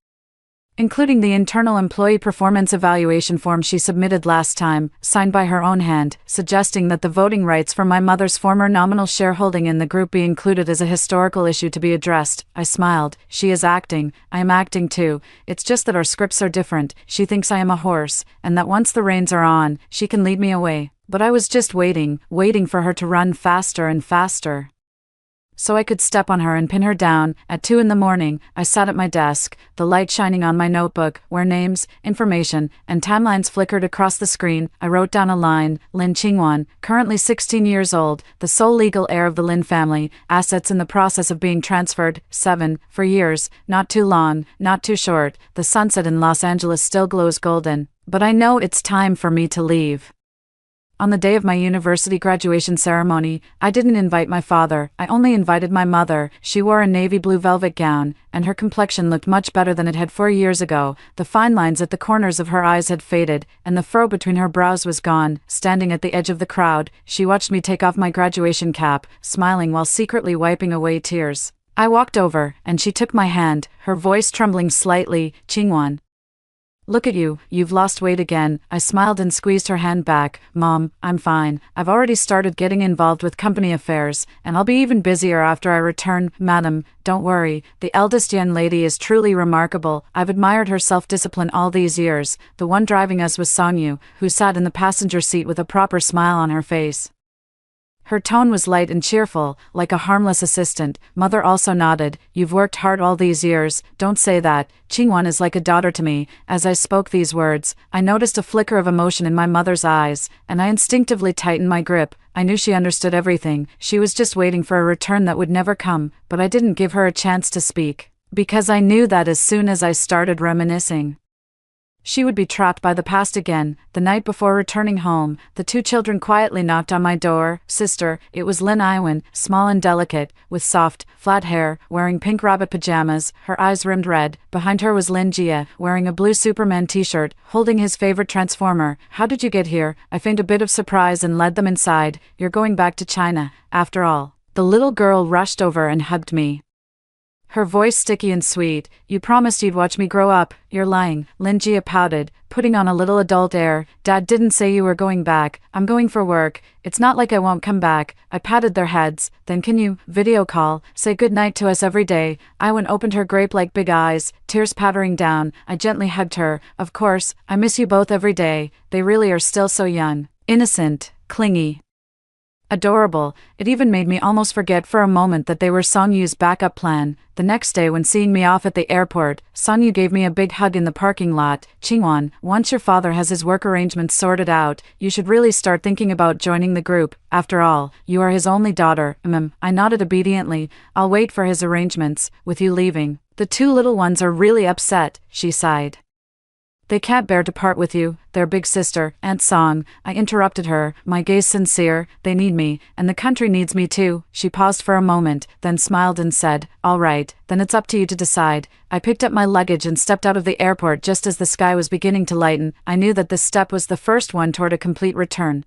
including the internal employee performance evaluation form she submitted last time, signed by her own hand, suggesting that the voting rights for my mother's former nominal shareholding in the group be included as a historical issue to be addressed. I smiled. She is acting. I am acting too. It's just that our scripts are different. She thinks I am a horse, and that once the reins are on, she can lead me away. But I was just waiting for her to run faster and faster. so I could step on her and pin her down. At 2 a.m, I sat at my desk, the light shining on my notebook, where names, information, and timelines flickered across the screen. I wrote down a line: Lin Qingwan, currently 16 years old, the sole legal heir of the Lin family, assets in the process of being transferred. 7. For years, not too long, not too short, the sunset in Los Angeles still glows golden. But I know it's time for me to leave. On the day of my university graduation ceremony, I didn't invite my father, I only invited my mother. She wore a navy blue velvet gown, and her complexion looked much better than it had 4 years ago. The fine lines at the corners of her eyes had faded, and the furrow between her brows was gone. Standing at the edge of the crowd, she watched me take off my graduation cap, smiling while secretly wiping away tears. I walked over, and she took my hand, her voice trembling slightly. Qingwan, look at you, you've lost weight again. I smiled and squeezed her hand back. Mom, I'm fine. I've already started getting involved with company affairs, and I'll be even busier after I return. Madam, don't worry. The eldest young lady is truly remarkable. I've admired her self-discipline all these years. The one driving us was Songyu, who sat in the passenger seat with a proper smile on her face. Her tone was light and cheerful, like a harmless assistant. Mother also nodded. You've worked hard all these years. Don't say that. Qingwan is like a daughter to me. As I spoke these words, I noticed a flicker of emotion in my mother's eyes, and I instinctively tightened my grip. I knew she understood everything. She was just waiting for a return that would never come, but I didn't give her a chance to speak, because I knew that as soon as I started reminiscing, she would be trapped by the past again. The night before returning home, the two children quietly knocked on my door. Sister, it was Lin Iwan, small and delicate, with soft, flat hair, wearing pink rabbit pajamas, her eyes rimmed red. Behind her was Lin Jia, wearing a blue Superman t-shirt, holding his favorite transformer. How did you get here? I feigned a bit of surprise and led them inside. You're going back to China, after all. The little girl rushed over and hugged me, her voice sticky and sweet. You promised you'd watch me grow up. You're lying. Lin Jia pouted, putting on a little adult air. Dad didn't say you were going back. I'm going for work. It's not like I won't come back. I patted their heads. Then can you video call, say good night to us every day? Iwan opened her grape-like big eyes, tears pattering down. I gently hugged her. Of course, I miss you both every day. They really are still so young, innocent, clingy, adorable. It even made me almost forget for a moment that they were Songyu's backup plan. The next day, when seeing me off at the airport, Songyu gave me a big hug in the parking lot. Qingwan, once your father has his work arrangements sorted out, you should really start thinking about joining the group. After all, you are his only daughter. I nodded obediently. I'll wait for his arrangements. With you leaving, the two little ones are really upset, she sighed. They can't bear to part with you, their big sister, Aunt Song. I interrupted her, my gaze sincere. They need me, and the country needs me too. She paused for a moment, then smiled and said, all right, then it's up to you to decide. I picked up my luggage and stepped out of the airport just as the sky was beginning to lighten. I knew that this step was the first one toward a complete return.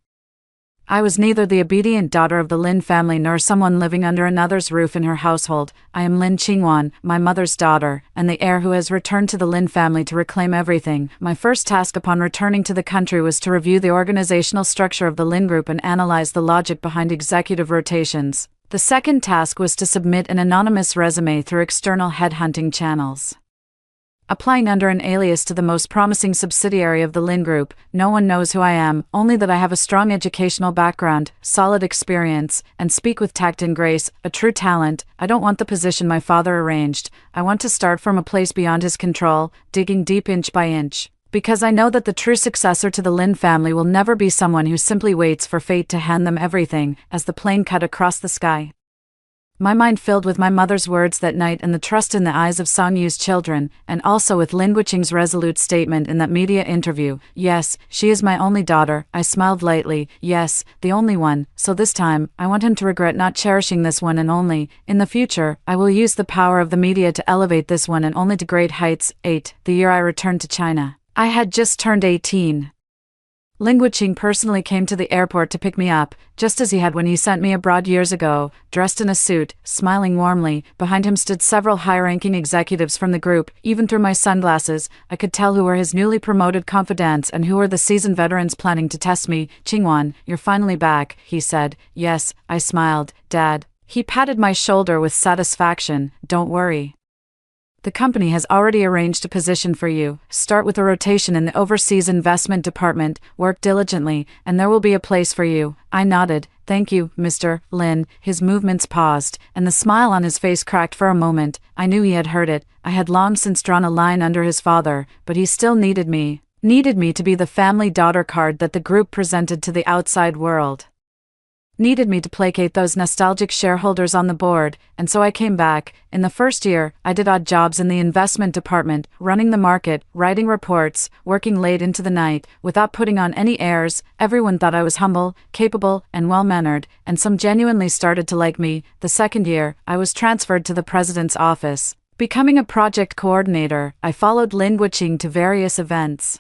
I was neither the obedient daughter of the Lin family nor someone living under another's roof in her household. I am Lin Qingwan, my mother's daughter, and the heir who has returned to the Lin family to reclaim everything. My first task upon returning to the country was to review the organizational structure of the Lin Group and analyze the logic behind executive rotations. The second task was to submit an anonymous resume through external headhunting channels, applying under an alias to the most promising subsidiary of the Lin Group. No one knows who I am, only that I have a strong educational background, solid experience, and speak with tact and grace, a true talent. I don't want the position my father arranged. I want to start from a place beyond his control, digging deep inch by inch. Because I know that the true successor to the Lin family will never be someone who simply waits for fate to hand them everything. As the plane cut across the sky, my mind filled with my mother's words that night and the trust in the eyes of Songyu's children, and also with Lin Wuqing's resolute statement in that media interview. Yes, she is my only daughter. I smiled lightly. Yes, the only one. So this time, I want him to regret not cherishing this one and only. In the future, I will use the power of the media to elevate this one and only to great heights. 8. The year I returned to China, I had just turned 18. Lin Wuqing personally came to the airport to pick me up, just as he had when he sent me abroad years ago, dressed in a suit, smiling warmly. Behind him stood several high-ranking executives from the group. Even through my sunglasses, I could tell who were his newly promoted confidants and who were the seasoned veterans planning to test me. Qingwan, you're finally back, he said. Yes, I smiled. Dad. He patted my shoulder with satisfaction. Don't worry. The company has already arranged a position for you. Start with a rotation in the overseas investment department, work diligently, and there will be a place for you. I nodded. Thank you, Mr. Lin. His movements paused, and the smile on his face cracked for a moment. I knew he had heard it. I had long since drawn a line under his father, but he still needed me. Needed me to be the family daughter card that the group presented to the outside world. Needed me to placate those nostalgic shareholders on the board, and so I came back. In the first year, I did odd jobs in the investment department, running the market, writing reports, working late into the night, without putting on any airs. Everyone thought I was humble, capable, and well-mannered, and some genuinely started to like me. The second year, I was transferred to the president's office. Becoming a project coordinator, I followed Lin Wuqing to various events,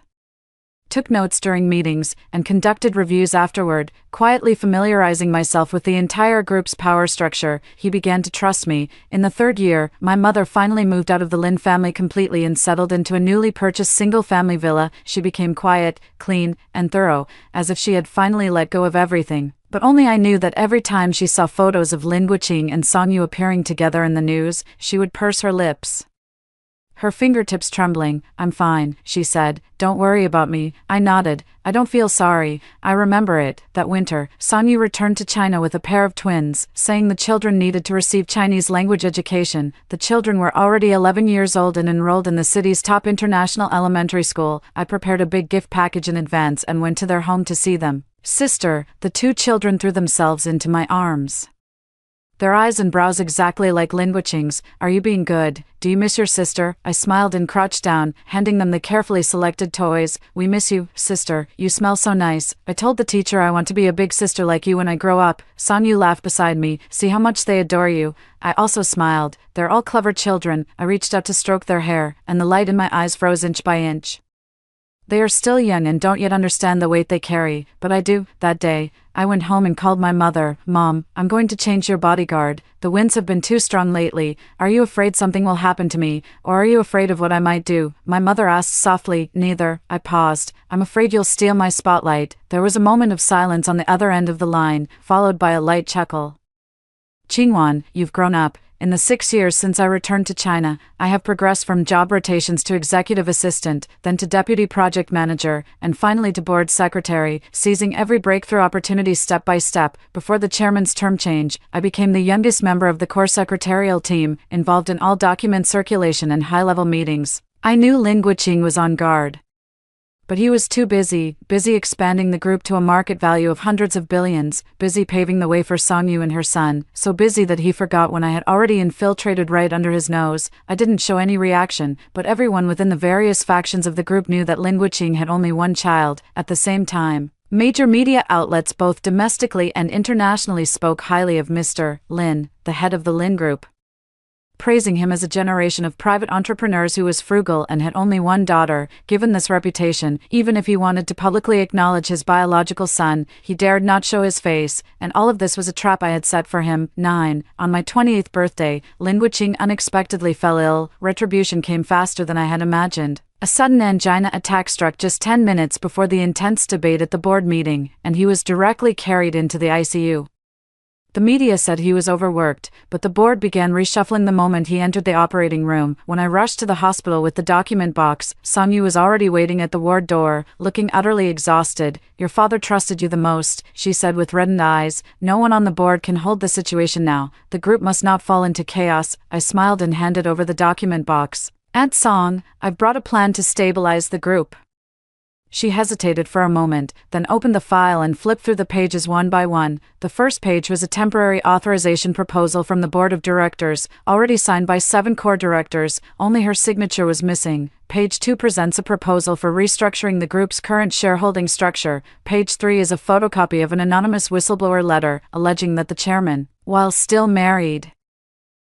took notes during meetings, and conducted reviews afterward, quietly familiarizing myself with the entire group's power structure. He began to trust me. In the third year, my mother finally moved out of the Lin family completely and settled into a newly purchased single-family villa. She became quiet, clean, and thorough, as if she had finally let go of everything. But only I knew that every time she saw photos of Lin Wuqing and Song Yu appearing together in the news, she would purse her lips, her fingertips trembling. I'm fine, she said. Don't worry about me. I nodded. I don't feel sorry. I remember it. That winter, Song Yu returned to China with a pair of twins, saying the children needed to receive Chinese language education. The children were already 11 years old and enrolled in the city's top international elementary school. I prepared a big gift package in advance and went to their home to see them. Sister, the two children threw themselves into my arms, their eyes and brows exactly like Lin Wuqing's. Are you being good? Do you miss your sister? I smiled and crouched down, handing them the carefully selected toys. We miss you, sister. You smell so nice. I told the teacher I want to be a big sister like you when I grow up. Song Yu laughed beside me. See how much they adore you. I also smiled. They're all clever children. I reached out to stroke their hair, and the light in my eyes froze inch by inch. They are still young and don't yet understand the weight they carry, but I do. That day, I went home and called my mother. Mom, I'm going to change your bodyguard. The winds have been too strong lately. Are you afraid something will happen to me, or are you afraid of what I might do? My mother asked softly. Neither. I paused. I'm afraid you'll steal my spotlight. There was a moment of silence on the other end of the line, followed by a light chuckle. Qingwan, you've grown up. In the 6 years since I returned to China, I have progressed from job rotations to executive assistant, then to deputy project manager, and finally to board secretary, seizing every breakthrough opportunity step by step. Before the chairman's term change, I became the youngest member of the core secretarial team, involved in all document circulation and high-level meetings. I knew Lin Wuqing was on guard, but he was too busy expanding the group to a market value of hundreds of billions, busy paving the way for Song Yu and her son, so busy that he forgot when I had already infiltrated right under his nose. I didn't show any reaction, but everyone within the various factions of the group knew that Lin Wuqing had only one child. At the same time, major media outlets both domestically and internationally spoke highly of Mr. Lin, the head of the Lin Group, praising him as a generation of private entrepreneurs who was frugal and had only one daughter. Given this reputation, even if he wanted to publicly acknowledge his biological son, he dared not show his face, and all of this was a trap I had set for him. 9. On my 28th birthday, Lin Wuqing unexpectedly fell ill. Retribution came faster than I had imagined. A sudden angina attack struck just 10 minutes before the intense debate at the board meeting, and he was directly carried into the ICU. The media said he was overworked, but the board began reshuffling the moment he entered the operating room. When I rushed to the hospital with the document box, Song Yu was already waiting at the ward door, looking utterly exhausted. Your father trusted you the most, she said with reddened eyes. No one on the board can hold the situation now. The group must not fall into chaos. I smiled and handed over the document box. Aunt Song, I've brought a plan to stabilize the group. She hesitated for a moment, then opened the file and flipped through the pages one by one. The first page was a temporary authorization proposal from the board of directors, already signed by 7 core directors. Only her signature was missing. Page 2 presents a proposal for restructuring the group's current shareholding structure. Page 3 is a photocopy of an anonymous whistleblower letter, alleging that the chairman, while still married,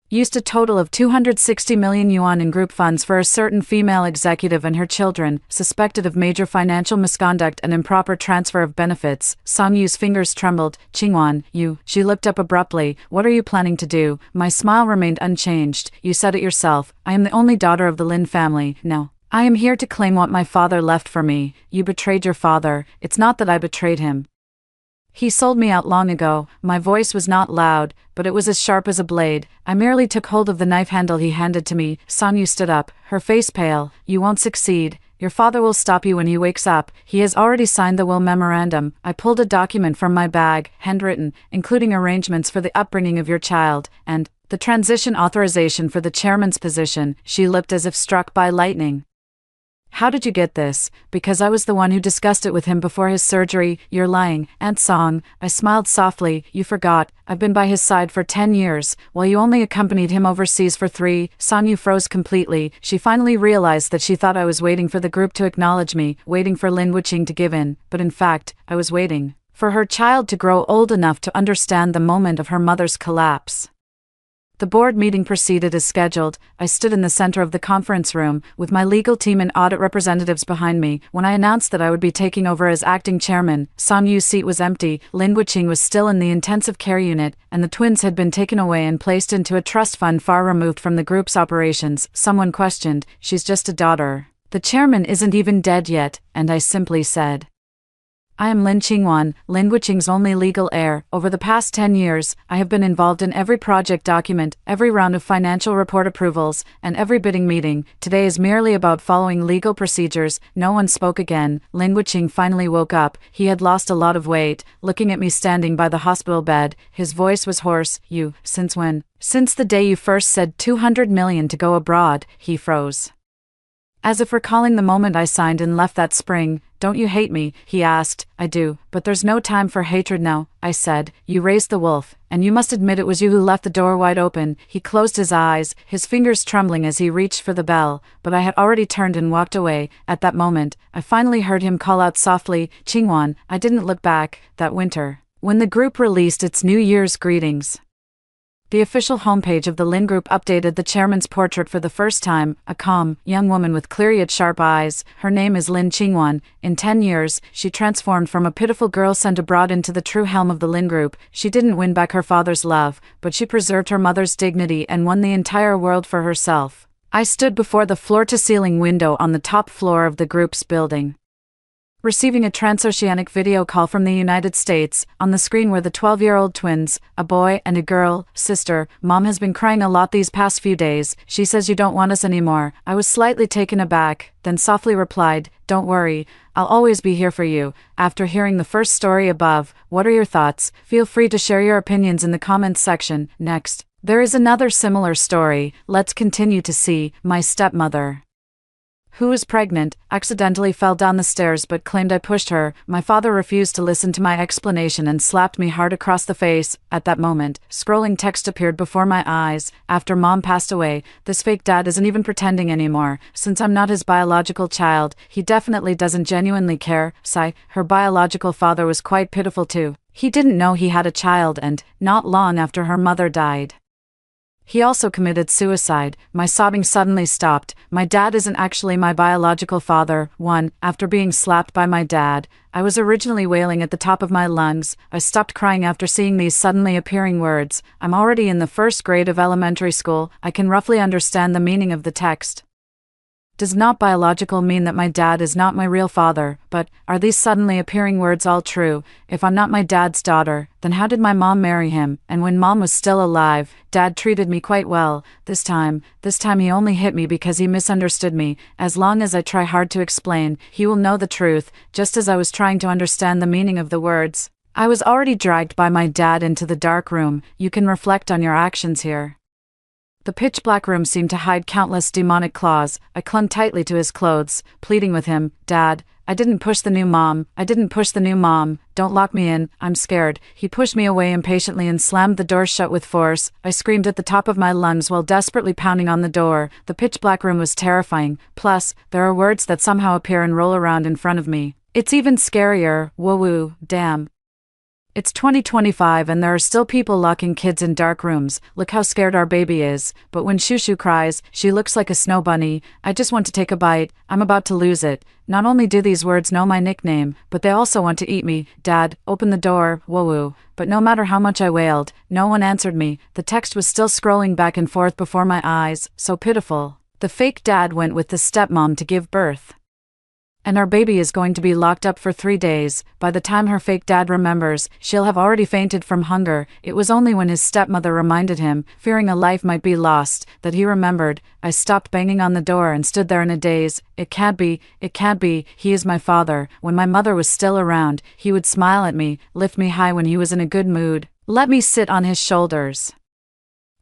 used a total of 260 million yuan in group funds for a certain female executive and her children, suspected of major financial misconduct and improper transfer of benefits. Song Yu's fingers trembled. Qingwan, she looked up abruptly. What are you planning to do? My smile remained unchanged. You said it yourself. I am the only daughter of the Lin family. No, I am here to claim what my father left for me. You betrayed your father. It's not that I betrayed him. He sold me out long ago. My voice was not loud, but it was as sharp as a blade. I merely took hold of the knife handle he handed to me. Sonyu stood up, her face pale. You won't succeed. Your father will stop you when he wakes up. He has already signed the will memorandum. I pulled a document from my bag, handwritten, including arrangements for the upbringing of your child, and the transition authorization for the chairman's position. She leapt as if struck by lightning. How did you get this? Because I was the one who discussed it with him before his surgery. You're lying, Aunt Song. I smiled softly. You forgot. I've been by his side for 10 years, while you only accompanied him overseas for 3. Sonyu froze completely. She finally realized that she thought I was waiting for the group to acknowledge me, waiting for Lin Wuqing to give in, but in fact, I was waiting for her child to grow old enough to understand the moment of her mother's collapse. The board meeting proceeded as scheduled. I stood in the center of the conference room, with my legal team and audit representatives behind me. When I announced that I would be taking over as acting chairman, Sonyu's seat was empty, Lin Wuqing was still in the intensive care unit, and the twins had been taken away and placed into a trust fund far removed from the group's operations. Someone questioned, she's just a daughter. The chairman isn't even dead yet, and I simply said, I am Lin Qingwan, Lin Wuqing's only legal heir. Over the past 10 years, I have been involved in every project document, every round of financial report approvals, and every bidding meeting. Today is merely about following legal procedures. No one spoke again. Lin Wuqing finally woke up. He had lost a lot of weight. Looking at me standing by the hospital bed, his voice was hoarse. You, since when? Since the day you first said 200 million to go abroad. He froze, as if recalling the moment I signed and left that spring. Don't you hate me? He asked. I do, but there's no time for hatred now, I said. You raised the wolf, and you must admit it was you who left the door wide open. He closed his eyes, his fingers trembling as he reached for the bell, but I had already turned and walked away. At that moment, I finally heard him call out softly, Qingwan. I didn't look back. That winter, when the group released its New Year's greetings, the official homepage of the Lin Group updated the chairman's portrait for the first time, a calm, young woman with clear yet sharp eyes. Her name is Lin Qingwan. In 10 years, she transformed from a pitiful girl sent abroad into the true helm of the Lin Group. She didn't win back her father's love, but she preserved her mother's dignity and won the entire world for herself. I stood before the floor-to-ceiling window on the top floor of the group's building, receiving a transoceanic video call from the United States. On the screen were the 12-year-old twins, a boy and a girl. Sister, Mom has been crying a lot these past few days. She says you don't want us anymore. I was slightly taken aback, then softly replied, don't worry, I'll always be here for you. After hearing the first story above, what are your thoughts? Feel free to share your opinions in the comments section. Next, there is another similar story. Let's continue to see. My stepmother, who was pregnant, accidentally fell down the stairs but claimed I pushed her. My father refused to listen to my explanation and slapped me hard across the face. At that moment, scrolling text appeared before my eyes. After Mom passed away, this fake dad isn't even pretending anymore. Since I'm not his biological child, he definitely doesn't genuinely care. Sigh, her biological father was quite pitiful too. He didn't know he had a child and, not long after her mother died, he also committed suicide. My sobbing suddenly stopped. My dad isn't actually my biological father. 1. After being slapped by my dad, I was originally wailing at the top of my lungs. I stopped crying after seeing these suddenly appearing words. I'm already in the first grade of elementary school. I can roughly understand the meaning of the text. Does not biological mean that my dad is not my real father, but are these suddenly appearing words all true? If I'm not my dad's daughter, then how did my mom marry him? And when Mom was still alive, Dad treated me quite well. This time he only hit me because he misunderstood me. As long as I try hard to explain, he will know the truth. Just as I was trying to understand the meaning of the words, I was already dragged by my dad into the dark room. You can reflect on your actions here. The pitch-black room seemed to hide countless demonic claws. I clung tightly to his clothes, pleading with him, Dad, I didn't push the new mom. Don't lock me in. I'm scared. He pushed me away impatiently and slammed the door shut with force. I screamed at the top of my lungs while desperately pounding on the door. The pitch-black room was terrifying. Plus, there are words that somehow appear and roll around in front of me. It's even scarier. Woo-woo, damn. It's 2025 and there are still people locking kids in dark rooms. Look how scared our baby is. But when Shushu cries, she looks like a snow bunny. I just want to take a bite. I'm about to lose it. Not only do these words know my nickname, but they also want to eat me. Dad, open the door. Woo-woo. But no matter how much I wailed, no one answered me. The text was still scrolling back and forth before my eyes. So pitiful. The fake dad went with the stepmom to give birth. And our baby is going to be locked up for 3 days. By the time her fake dad remembers, she'll have already fainted from hunger. It was only when his stepmother reminded him, fearing a life might be lost, that he remembered. I stopped banging on the door and stood there in a daze. It can't be, he is my father. When my mother was still around, he would smile at me, lift me high when he was in a good mood, let me sit on his shoulders,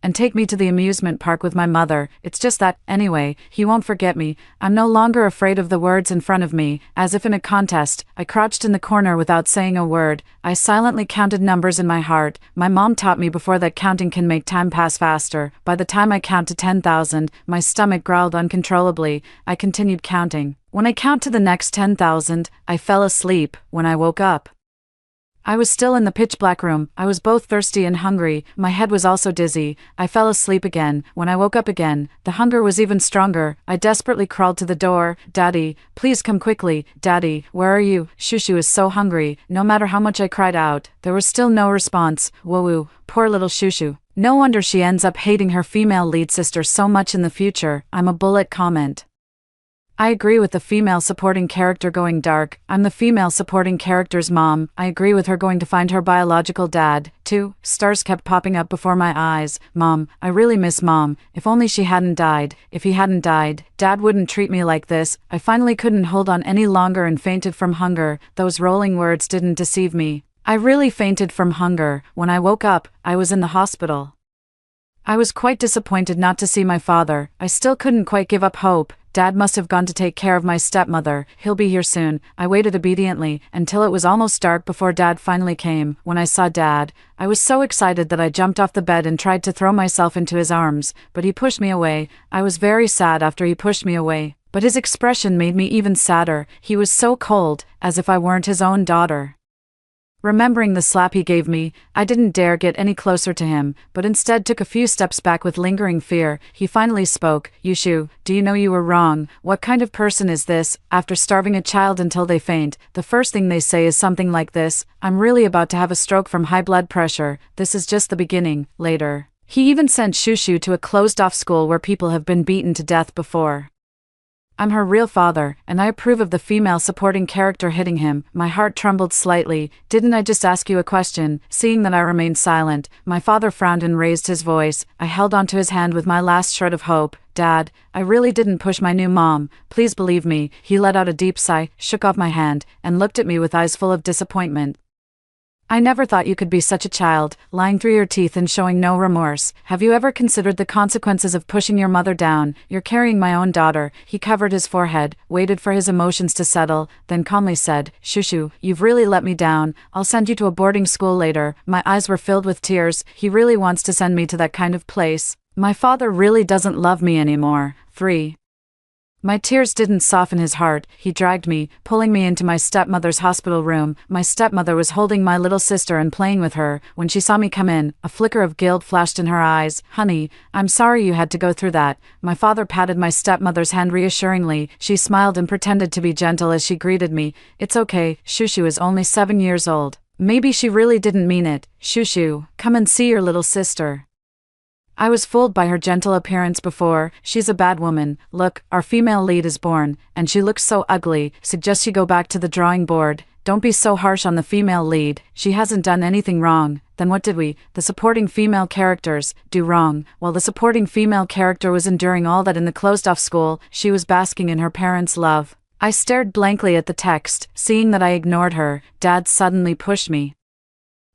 and take me to the amusement park with my mother. It's just that, anyway, he won't forget me. I'm no longer afraid of the words in front of me. As if in a contest, I crouched in the corner without saying a word. I silently counted numbers in my heart. My mom taught me before that counting can make time pass faster. By the time I count to 10,000, my stomach growled uncontrollably. I continued counting. When I count to the next 10,000, I fell asleep. When I woke up, I was still in the pitch-black room. I was both thirsty and hungry. My head was also dizzy. I fell asleep again. When I woke up again, the hunger was even stronger. I desperately crawled to the door. Daddy, please come quickly. Daddy, where are you? Shushu is so hungry. No matter how much I cried out, there was still no response. Woo-woo, poor little Shushu. No wonder she ends up hating her female lead sister so much in the future. I'm a bullet comment. I agree with the female supporting character going dark. I'm the female supporting character's mom. I agree with her going to find her biological dad, too. Stars kept popping up before my eyes. Mom, I really miss Mom. If only she hadn't died. If he hadn't died, Dad wouldn't treat me like this. I finally couldn't hold on any longer and fainted from hunger. Those rolling words didn't deceive me. I really fainted from hunger. When I woke up, I was in the hospital. I was quite disappointed not to see my father. I still couldn't quite give up hope. Dad must have gone to take care of my stepmother. He'll be here soon. I waited obediently until it was almost dark before Dad finally came. When I saw Dad, I was so excited that I jumped off the bed and tried to throw myself into his arms, but he pushed me away. I was very sad after he pushed me away, but his expression made me even sadder. He was so cold, as if I weren't his own daughter. Remembering the slap he gave me, I didn't dare get any closer to him, but instead took a few steps back with lingering fear. He finally spoke. Yushu, do you know you were wrong? What kind of person is this? After starving a child until they faint, the first thing they say is something like this: I'm really about to have a stroke from high blood pressure. This is just the beginning. Later, he even sent Shushu to a closed-off school where people have been beaten to death before. I'm her real father, and I approve of the female supporting character hitting him. My heart trembled slightly. Didn't I just ask you a question? Seeing that I remained silent, my father frowned and raised his voice. I held onto his hand with my last shred of hope. Dad, I really didn't push my new mom. Please believe me. He let out a deep sigh, shook off my hand, and looked at me with eyes full of disappointment. I never thought you could be such a child, lying through your teeth and showing no remorse. Have you ever considered the consequences of pushing your mother down? You're carrying my own daughter. He covered his forehead, waited for his emotions to settle, then calmly said, Shushu, you've really let me down. I'll send you to a boarding school later. My eyes were filled with tears. He really wants to send me to that kind of place. My father really doesn't love me anymore. 3. My tears didn't soften his heart. He dragged me, pulling me into my stepmother's hospital room. My stepmother was holding my little sister and playing with her. When she saw me come in, a flicker of guilt flashed in her eyes. Honey, I'm sorry you had to go through that. My father patted my stepmother's hand reassuringly. She smiled and pretended to be gentle as she greeted me. It's okay, Shushu is only 7 years old. Maybe she really didn't mean it. Shushu, come and see your little sister. I was fooled by her gentle appearance before. She's a bad woman. Look, our female lead is born, and she looks so ugly. Suggest you go back to the drawing board. Don't be so harsh on the female lead. She hasn't done anything wrong. Then what did we, the supporting female characters, do wrong? While the supporting female character was enduring all that in the closed-off school, she was basking in her parents' love. I stared blankly at the text, seeing that I ignored her. Dad suddenly pushed me.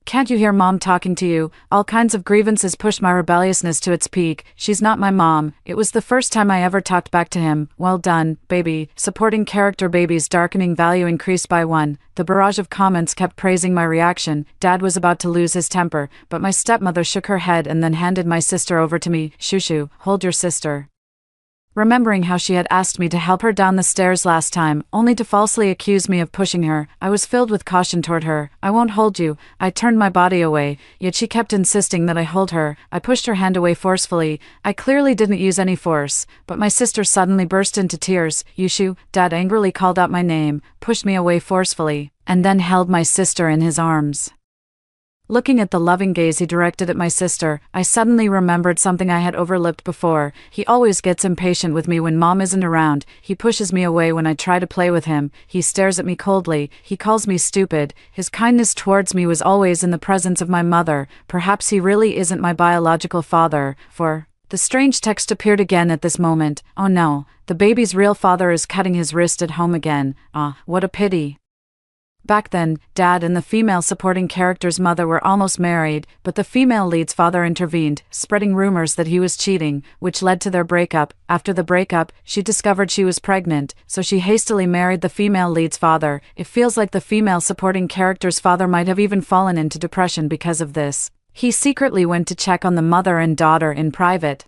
Can't you hear Mom talking to you? All kinds of grievances pushed my rebelliousness to its peak. She's not my mom. It was the first time I ever talked back to him. Well done, baby. Supporting character baby's darkening value increased by 1. The barrage of comments kept praising my reaction. Dad was about to lose his temper, but my stepmother shook her head and then handed my sister over to me. Shushu, hold your sister. Remembering how she had asked me to help her down the stairs last time, only to falsely accuse me of pushing her, I was filled with caution toward her. I won't hold you. I turned my body away, yet she kept insisting that I hold her. I pushed her hand away forcefully. I clearly didn't use any force, but my sister suddenly burst into tears. Yushu, Dad angrily called out my name, pushed me away forcefully, and then held my sister in his arms. Looking at the loving gaze he directed at my sister, I suddenly remembered something I had overlooked before. He always gets impatient with me when Mom isn't around. He pushes me away when I try to play with him. He stares at me coldly. He calls me stupid. His kindness towards me was always in the presence of my mother. Perhaps he really isn't my biological father, for... The strange text appeared again at this moment. Oh no, the baby's real father is cutting his wrist at home again. Ah, what a pity. Back then, Dad and the female supporting character's mother were almost married, but the female lead's father intervened, spreading rumors that he was cheating, which led to their breakup. After the breakup, she discovered she was pregnant, so she hastily married the female lead's father. It feels like the female supporting character's father might have even fallen into depression because of this. He secretly went to check on the mother and daughter in private.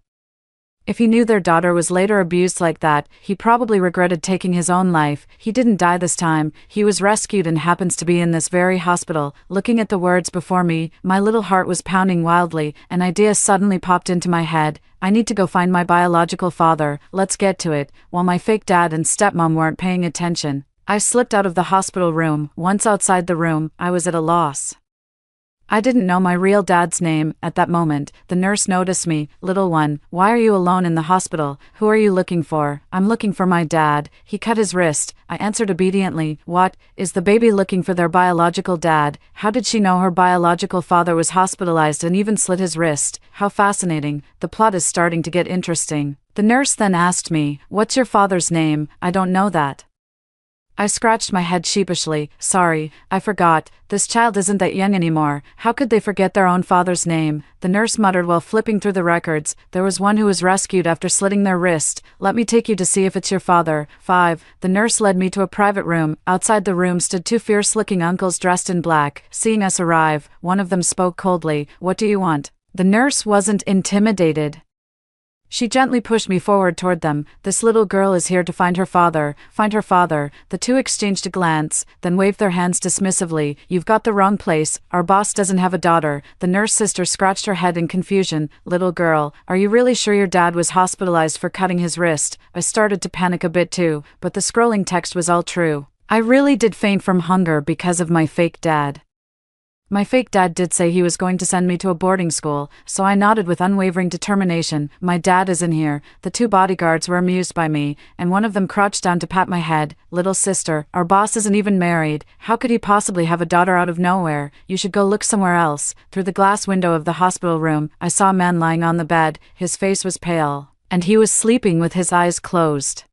If he knew their daughter was later abused like that, he probably regretted taking his own life. He didn't die this time. He was rescued and happens to be in this very hospital. Looking at the words before me, my little heart was pounding wildly. An idea suddenly popped into my head. I need to go find my biological father. Let's get to it. While my fake dad and stepmom weren't paying attention, I slipped out of the hospital room. Once outside the room, I was at a loss. I didn't know my real dad's name. At that moment, the nurse noticed me. Little one, why are you alone in the hospital? Who are you looking for? I'm looking for my dad. He cut his wrist. I answered obediently. What? Is the baby looking for their biological dad? How did she know her biological father was hospitalized and even slit his wrist? How fascinating. The plot is starting to get interesting. The nurse then asked me, what's your father's name? I don't know that. I scratched my head sheepishly. Sorry, I forgot. This child isn't that young anymore. How could they forget their own father's name? The nurse muttered while flipping through the records. There was one who was rescued after slitting their wrist. Let me take you to see if it's your father. 5. The nurse led me to a private room. Outside the room stood two fierce-looking uncles dressed in black. Seeing us arrive, one of them spoke coldly. What do you want? The nurse wasn't intimidated. She gently pushed me forward toward them. This little girl is here to find her father. Find her father. The two exchanged a glance, then waved their hands dismissively. You've got the wrong place. Our boss doesn't have a daughter. The nurse sister scratched her head in confusion. Little girl, are you really sure your dad was hospitalized for cutting his wrist? I started to panic a bit too, but the scrolling text was all true. I really did faint from hunger because of my fake dad. My fake dad did say he was going to send me to a boarding school, so I nodded with unwavering determination. My dad is in here. The two bodyguards were amused by me, and one of them crouched down to pat my head. Little sister, our boss isn't even married. How could he possibly have a daughter out of nowhere? You should go look somewhere else. Through the glass window of the hospital room, I saw a man lying on the bed. His face was pale, and he was sleeping with his eyes closed.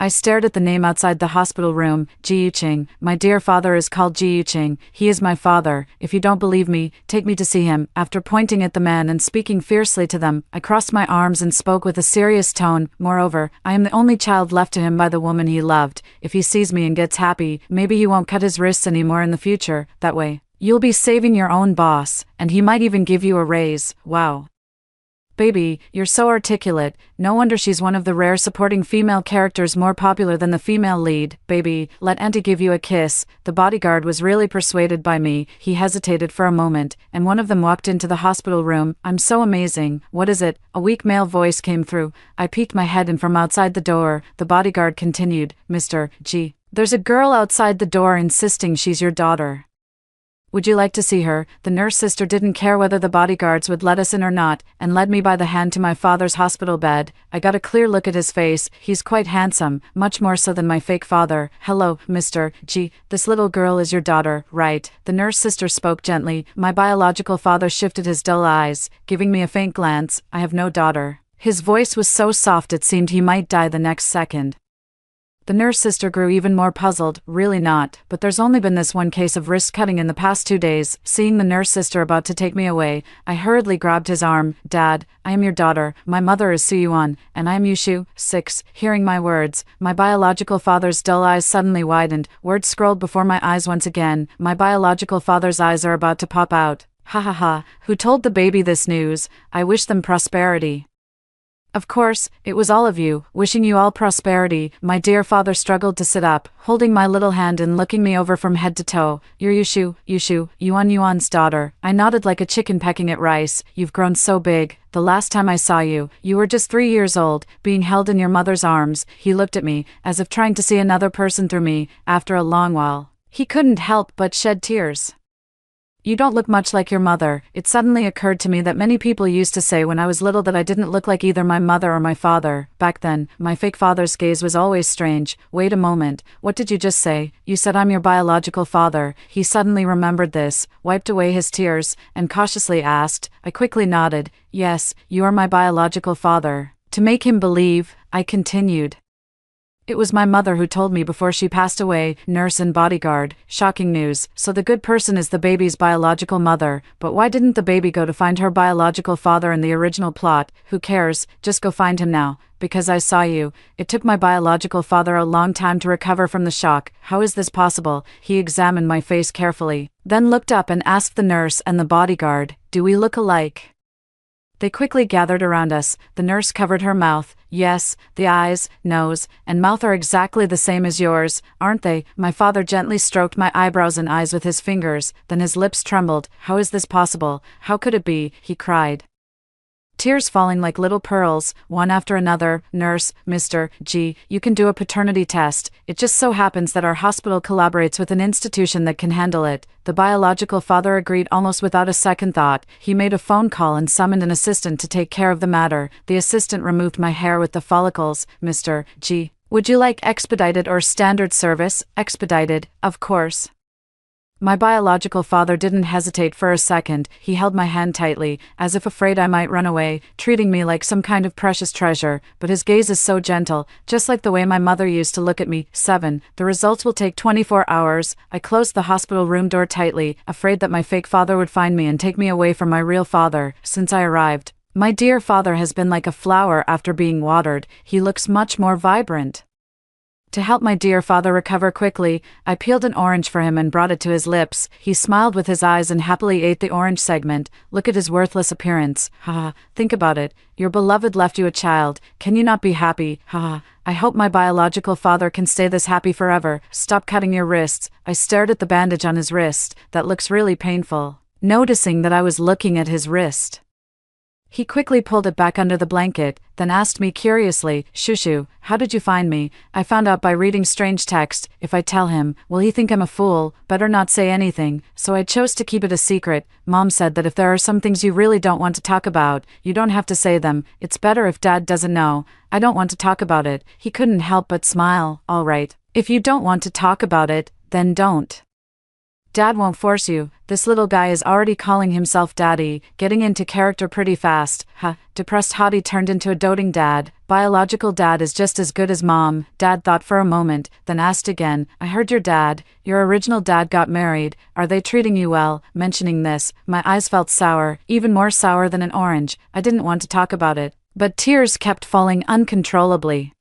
I stared at the name outside the hospital room, Ji Yuqing. My dear father is called Ji Yuqing. He is my father. If you don't believe me, take me to see him. After pointing at the man and speaking fiercely to them, I crossed my arms and spoke with a serious tone. Moreover, I am the only child left to him by the woman he loved. If he sees me and gets happy, maybe he won't cut his wrists anymore in the future. That way, you'll be saving your own boss, and he might even give you a raise. Wow. Baby, you're so articulate. No wonder she's one of the rare supporting female characters more popular than the female lead. Baby, let Auntie give you a kiss. The bodyguard was really persuaded by me. He hesitated for a moment, and one of them walked into the hospital room. I'm so amazing. What is it? A weak male voice came through. I peeked my head in from outside the door. The bodyguard continued, Mr. G. There's a girl outside the door insisting she's your daughter. Would you like to see her? The nurse sister didn't care whether the bodyguards would let us in or not, and led me by the hand to my father's hospital bed. I got a clear look at his face. He's quite handsome, much more so than my fake father. Hello, Mr. G. This little girl is your daughter, right? The nurse sister spoke gently. My biological father shifted his dull eyes, giving me a faint glance. I have no daughter. His voice was so soft it seemed he might die the next second. The nurse sister grew even more puzzled. Really not, but there's only been this one case of wrist cutting in the past 2 days. Seeing the nurse sister about to take me away, I hurriedly grabbed his arm. Dad, I am your daughter. My mother is Suyuan, and I am Yushu. 6. Hearing my words, my biological father's dull eyes suddenly widened. Words scrolled before my eyes once again. My biological father's eyes are about to pop out. Ha ha ha. Who told the baby this news? I wish them prosperity. Of course, it was all of you, wishing you all prosperity. My dear father struggled to sit up, holding my little hand and looking me over from head to toe. You're Yuan's daughter. I nodded like a chicken pecking at rice. You've grown so big. The last time I saw you, you were just 3 years old, being held in your mother's arms. He looked at me, as if trying to see another person through me. After a long while, he couldn't help but shed tears. You don't look much like your mother. It suddenly occurred to me that many people used to say when I was little that I didn't look like either my mother or my father. Back then, my fake father's gaze was always strange. Wait a moment, what did you just say? You said I'm your biological father. He suddenly remembered this, wiped away his tears, and cautiously asked. I quickly nodded. Yes, you are my biological father. To make him believe, I continued. It was my mother who told me before she passed away, nurse and bodyguard. Shocking news. So the good person is the baby's biological mother, but why didn't the baby go to find her biological father in the original plot? Who cares? Just go find him now. Because I saw you. It took my biological father a long time to recover from the shock. How is this possible? He examined my face carefully, then looked up and asked the nurse and the bodyguard, do we look alike? They quickly gathered around us. The nurse covered her mouth. Yes, the eyes, nose, and mouth are exactly the same as yours, aren't they? My father gently stroked my eyebrows and eyes with his fingers, then his lips trembled. How is this possible? How could it be? He cried. Tears falling like little pearls, one after another. Nurse, Mr. G, you can do a paternity test. It just so happens that our hospital collaborates with an institution that can handle it. The biological father agreed almost without a second thought. He made a phone call and summoned an assistant to take care of the matter. The assistant removed my hair with the follicles. Mr. G, would you like expedited or standard service? Expedited, of course. My biological father didn't hesitate for a second. He held my hand tightly, as if afraid I might run away, treating me like some kind of precious treasure, but his gaze is so gentle, just like the way my mother used to look at me. 7. The results will take 24 hours. I closed the hospital room door tightly, afraid that my fake father would find me and take me away from my real father. Since I arrived, my dear father has been like a flower after being watered. He looks much more vibrant. To help my dear father recover quickly, I peeled an orange for him and brought it to his lips. He smiled with his eyes and happily ate the orange segment. Look at his worthless appearance. Haha, think about it. Your beloved left you a child. Can you not be happy? Haha, I hope my biological father can stay this happy forever. Stop cutting your wrists. I stared at the bandage on his wrist. That looks really painful. Noticing that I was looking at his wrist, he quickly pulled it back under the blanket, then asked me curiously, Shushu, how did you find me? I found out by reading strange text. If I tell him, will he think I'm a fool? Better not say anything, so I chose to keep it a secret. Mom said that if there are some things you really don't want to talk about, you don't have to say them. It's better if Dad doesn't know. I don't want to talk about it. He couldn't help but smile. All right. If you don't want to talk about it, then don't. Dad won't force you. This little guy is already calling himself daddy, getting into character pretty fast. Depressed hottie turned into a doting dad. Biological dad is just as good as mom. Dad thought for a moment, then asked again, I heard your original dad got married. Are they treating you well? Mentioning this, my eyes felt sour, even more sour than an orange. I didn't want to talk about it, but tears kept falling uncontrollably.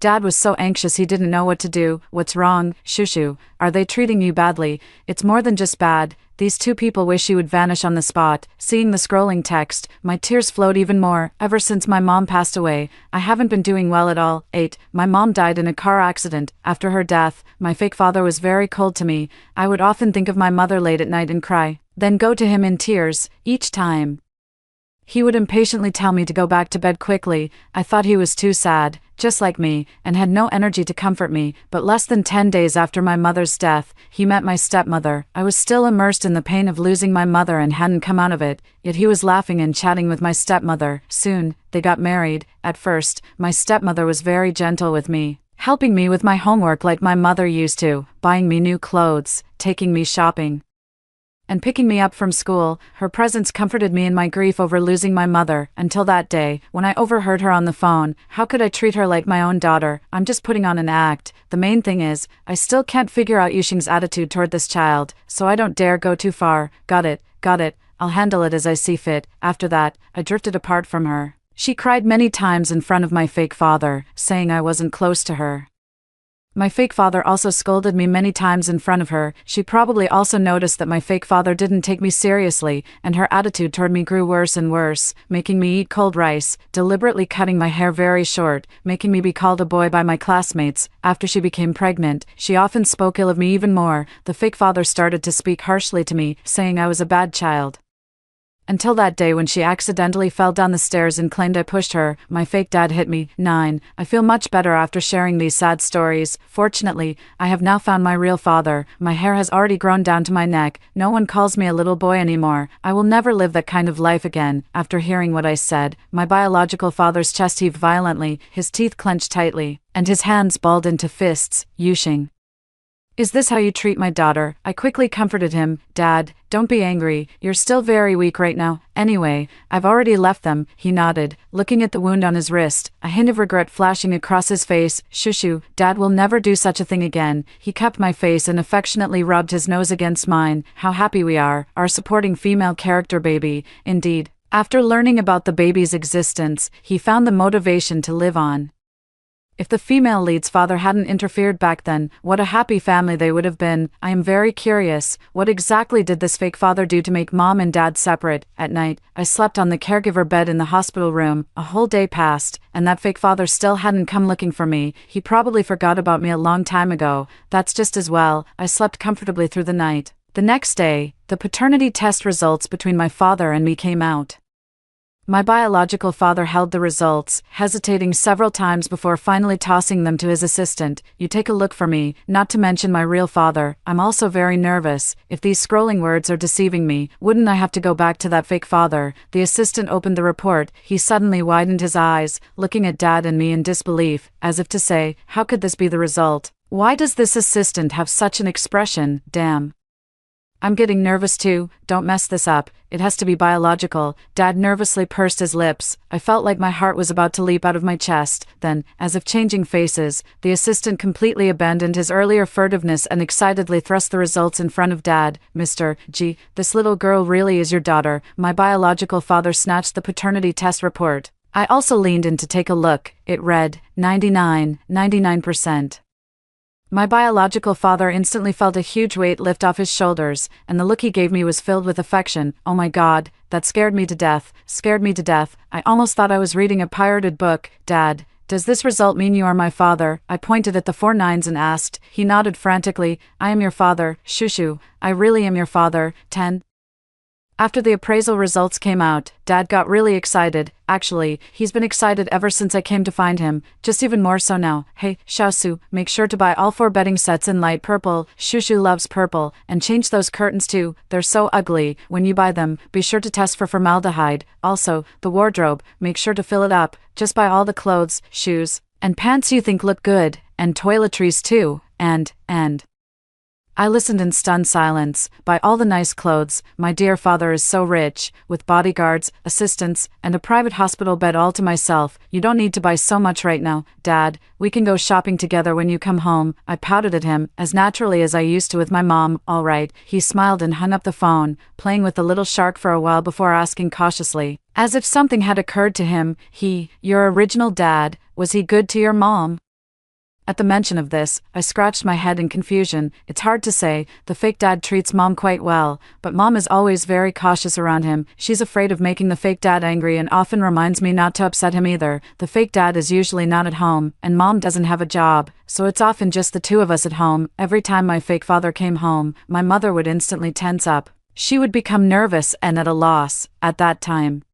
Dad was so anxious he didn't know what to do. What's wrong, Shushu? Are they treating you badly? It's more than just bad. These two people wish you would vanish on the spot. Seeing the scrolling text, my tears flowed even more. Ever since my mom passed away, I haven't been doing well at all. 8. My mom died in a car accident. After her death, my fake father was very cold to me. I would often think of my mother late at night and cry, then go to him in tears, each time. He would impatiently tell me to go back to bed quickly. I thought he was too sad, just like me, and had no energy to comfort me. But less than 10 days after my mother's death, he met my stepmother. I was still immersed in the pain of losing my mother and hadn't come out of it, yet he was laughing and chatting with my stepmother. Soon, they got married. At first, my stepmother was very gentle with me, helping me with my homework like my mother used to, buying me new clothes, taking me shopping, and picking me up from school. Her presence comforted me in my grief over losing my mother, until that day, when I overheard her on the phone. How could I treat her like my own daughter? I'm just putting on an act. The main thing is, I still can't figure out Yuxing's attitude toward this child, so I don't dare go too far. Got it. I'll handle it as I see fit. After that, I drifted apart from her. She cried many times in front of my fake father, saying I wasn't close to her. My fake father also scolded me many times in front of her. She probably also noticed that my fake father didn't take me seriously, and her attitude toward me grew worse and worse, making me eat cold rice, deliberately cutting my hair very short, making me be called a boy by my classmates. After she became pregnant, she often spoke ill of me even more. The fake father started to speak harshly to me, saying I was a bad child. Until that day when she accidentally fell down the stairs and claimed I pushed her. My fake dad hit me. 9. I feel much better after sharing these sad stories. Fortunately, I have now found my real father. My hair has already grown down to my neck. No one calls me a little boy anymore. I will never live that kind of life again. After hearing what I said, my biological father's chest heaved violently, his teeth clenched tightly, and his hands balled into fists. Yushing. Is this how you treat my daughter? I quickly comforted him. Dad, don't be angry. You're still very weak right now. Anyway, I've already left them. He nodded, looking at the wound on his wrist, a hint of regret flashing across his face. Shushu, Dad will never do such a thing again. He cupped my face and affectionately rubbed his nose against mine. How happy we are. Our supporting female character baby. Indeed. After learning about the baby's existence, he found the motivation to live on. If the female lead's father hadn't interfered back then, what a happy family they would have been. I am very curious, what exactly did this fake father do to make mom and dad separate? At night, I slept on the caregiver bed in the hospital room. A whole day passed, and that fake father still hadn't come looking for me. He probably forgot about me a long time ago. That's just as well. I slept comfortably through the night. The next day, the paternity test results between my father and me came out. My biological father held the results, hesitating several times before finally tossing them to his assistant. You take a look for me, not to mention my real father. I'm also very nervous. If these scrolling words are deceiving me, wouldn't I have to go back to that fake father? The assistant opened the report. He suddenly widened his eyes, looking at Dad and me in disbelief, as if to say, how could this be the result? Why does this assistant have such an expression? Damn. I'm getting nervous too. Don't mess this up. It has to be biological. Dad nervously pursed his lips. I felt like my heart was about to leap out of my chest. Then, as if changing faces, the assistant completely abandoned his earlier furtiveness and excitedly thrust the results in front of Dad. Mr. G, this little girl really is your daughter. My biological father snatched the paternity test report. I also leaned in to take a look. It read, 99%. My biological father instantly felt a huge weight lift off his shoulders, and the look he gave me was filled with affection. Oh my God, that scared me to death. I almost thought I was reading a pirated book. Dad, does this result mean you are my father? I pointed at the 4 9s and asked. He nodded frantically. I am your father, Shushu. I really am your father. 10. After the appraisal results came out, Dad got really excited. Actually, he's been excited ever since I came to find him, just even more so now. Hey, Xiaosu, make sure to buy all 4 bedding sets in light purple. Shushu loves purple, and change those curtains too. They're so ugly. When you buy them, be sure to test for formaldehyde. Also, the wardrobe, make sure to fill it up. Just buy all the clothes, shoes, and pants you think look good, and toiletries too, and. I listened in stunned silence. Buy all the nice clothes. My dear father is so rich, with bodyguards, assistants, and a private hospital bed all to myself. You don't need to buy so much right now, Dad. We can go shopping together when you come home. I pouted at him, as naturally as I used to with my mom. All right. He smiled and hung up the phone, playing with the little shark for a while before asking cautiously, as if something had occurred to him, your original dad, was he good to your mom? At the mention of this, I scratched my head in confusion. It's hard to say. The fake dad treats mom quite well, but mom is always very cautious around him. She's afraid of making the fake dad angry and often reminds me not to upset him either. The fake dad is usually not at home, and mom doesn't have a job, so it's often just the 2 of us at home. Every time my fake father came home, my mother would instantly tense up. She would become nervous and at a loss. At that time,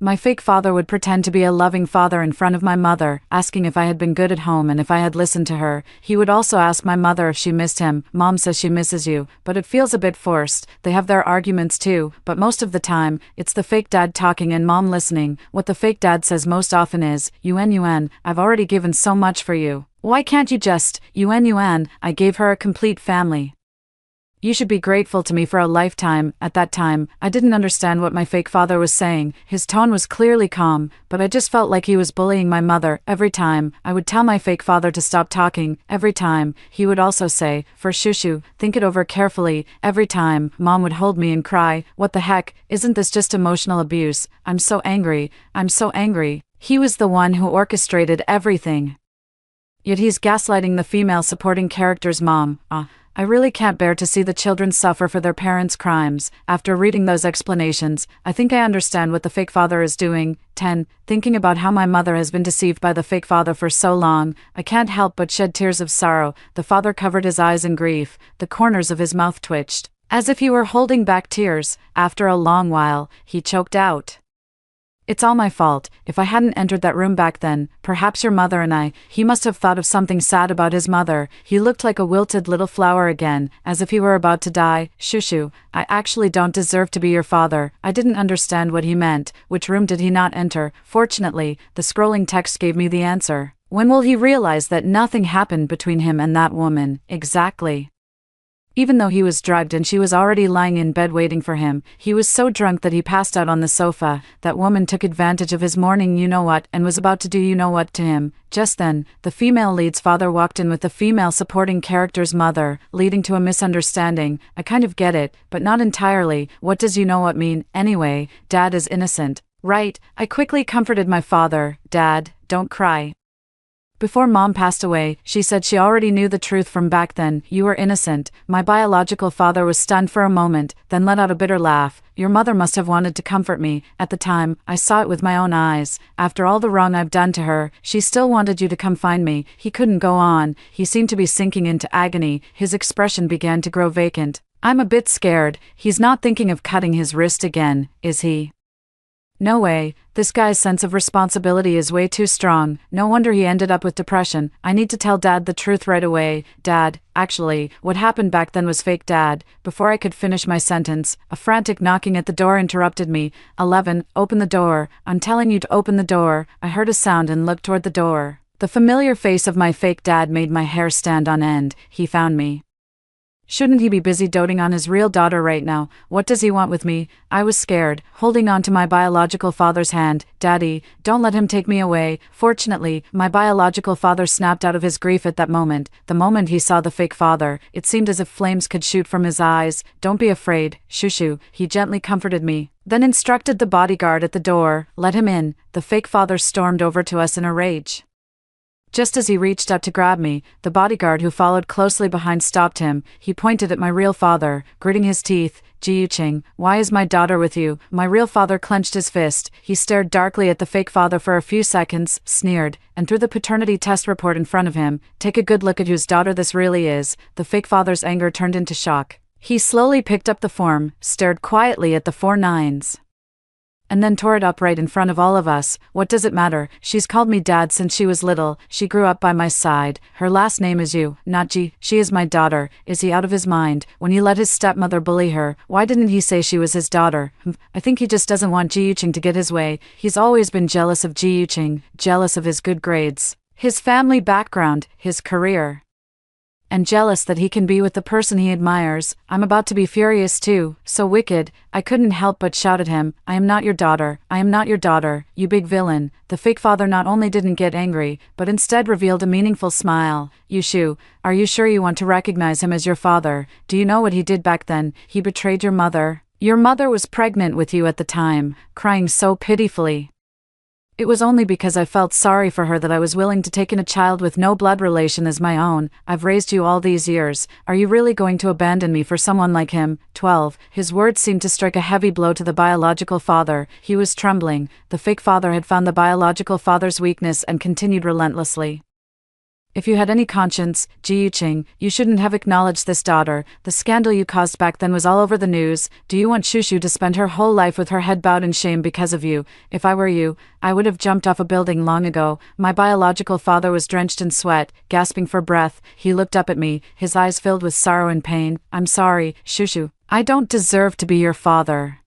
my fake father would pretend to be a loving father in front of my mother, asking if I had been good at home and if I had listened to her. He would also ask my mother if she missed him. Mom says she misses you, but it feels a bit forced. They have their arguments too, but most of the time, it's the fake dad talking and mom listening. What the fake dad says most often is, Yun, I've already given so much for you. Why can't you just, Yun, I gave her a complete family. You should be grateful to me for a lifetime. At that time, I didn't understand what my fake father was saying. His tone was clearly calm, but I just felt like he was bullying my mother. Every time, I would tell my fake father to stop talking. Every time, he would also say, for Shushu, think it over carefully. Every time, mom would hold me and cry, what the heck, isn't this just emotional abuse? I'm so angry. He was the one who orchestrated everything. Yet he's gaslighting the female supporting character's mom. I really can't bear to see the children suffer for their parents' crimes. After reading those explanations, I think I understand what the fake father is doing. 10. Thinking about how my mother has been deceived by the fake father for so long, I can't help but shed tears of sorrow. The father covered his eyes in grief. The corners of his mouth twitched. As if he were holding back tears, after a long while, he choked out. It's all my fault. If I hadn't entered that room back then, perhaps your mother and I, he must have thought of something sad about his mother. He looked like a wilted little flower again, as if he were about to die. Shushu, I actually don't deserve to be your father. I didn't understand what he meant. Which room did he not enter? Fortunately, the scrolling text gave me the answer. When will he realize that nothing happened between him and that woman? Exactly. Even though he was drugged and she was already lying in bed waiting for him, he was so drunk that he passed out on the sofa. That woman took advantage of his morning you-know-what and was about to do you-know-what to him. Just then, the female lead's father walked in with the female supporting character's mother, leading to a misunderstanding. I kind of get it, but not entirely. What does you-know-what mean? Anyway, Dad is innocent. Right, I quickly comforted my father. Dad, don't cry. Before Mom passed away, she said she already knew the truth from back then. You were innocent. My biological father was stunned for a moment, then let out a bitter laugh. Your mother must have wanted to comfort me. At the time, I saw it with my own eyes. After all the wrong I've done to her, she still wanted you to come find me. He couldn't go on. He seemed to be sinking into agony. His expression began to grow vacant. I'm a bit scared. He's not thinking of cutting his wrist again, is he? No way. This guy's sense of responsibility is way too strong. No wonder he ended up with depression. I need to tell Dad the truth right away. Dad, actually, what happened back then was fake, Dad. Before I could finish my sentence, a frantic knocking at the door interrupted me. 11, open the door. I'm telling you to open the door. I heard a sound and looked toward the door. The familiar face of my fake dad made my hair stand on end. He found me. Shouldn't he be busy doting on his real daughter right now? What does he want with me? I was scared, holding on to my biological father's hand. Daddy, don't let him take me away. Fortunately, my biological father snapped out of his grief at that moment. The moment he saw the fake father, it seemed as if flames could shoot from his eyes. Don't be afraid, Shushu. He gently comforted me, then instructed the bodyguard at the door, let him in. The fake father stormed over to us in a rage. Just as he reached up to grab me, the bodyguard who followed closely behind stopped him. He pointed at my real father, gritting his teeth. Ji-Yuqing, why is my daughter with you? My real father clenched his fist. He stared darkly at the fake father for a few seconds, sneered, and threw the paternity test report in front of him. Take a good look at whose daughter this really is. The fake father's anger turned into shock. He slowly picked up the form, stared quietly at the 4 9s. And then tore it up right in front of all of us. What does it matter? She's called me Dad since she was little. She grew up by my side. Her last name is Yu, not Ji. She is my daughter. Is he out of his mind? When he let his stepmother bully her, why didn't he say she was his daughter? I think he just doesn't want Ji-Yuqing to get his way. He's always been jealous of Ji-Yuqing, jealous of his good grades, his family background, his career, and jealous that he can be with the person he admires. I'm about to be furious too, so wicked. I couldn't help but shout at him, I am not your daughter, I am not your daughter, you big villain. The fake father not only didn't get angry, but instead revealed a meaningful smile. Yushu, are you sure you want to recognize him as your father? Do you know what he did back then? He betrayed your mother. Your mother was pregnant with you at the time, crying so pitifully. It was only because I felt sorry for her that I was willing to take in a child with no blood relation as my own. I've raised you all these years. Are you really going to abandon me for someone like him? 12. His words seemed to strike a heavy blow to the biological father. He was trembling. The fake father had found the biological father's weakness and continued relentlessly. If you had any conscience, Ji-Yuqing, you shouldn't have acknowledged this daughter. The scandal you caused back then was all over the news. Do you want Shushu to spend her whole life with her head bowed in shame because of you? If I were you, I would have jumped off a building long ago. My biological father was drenched in sweat, gasping for breath. He looked up at me, his eyes filled with sorrow and pain. I'm sorry, Shushu. I don't deserve to be your father.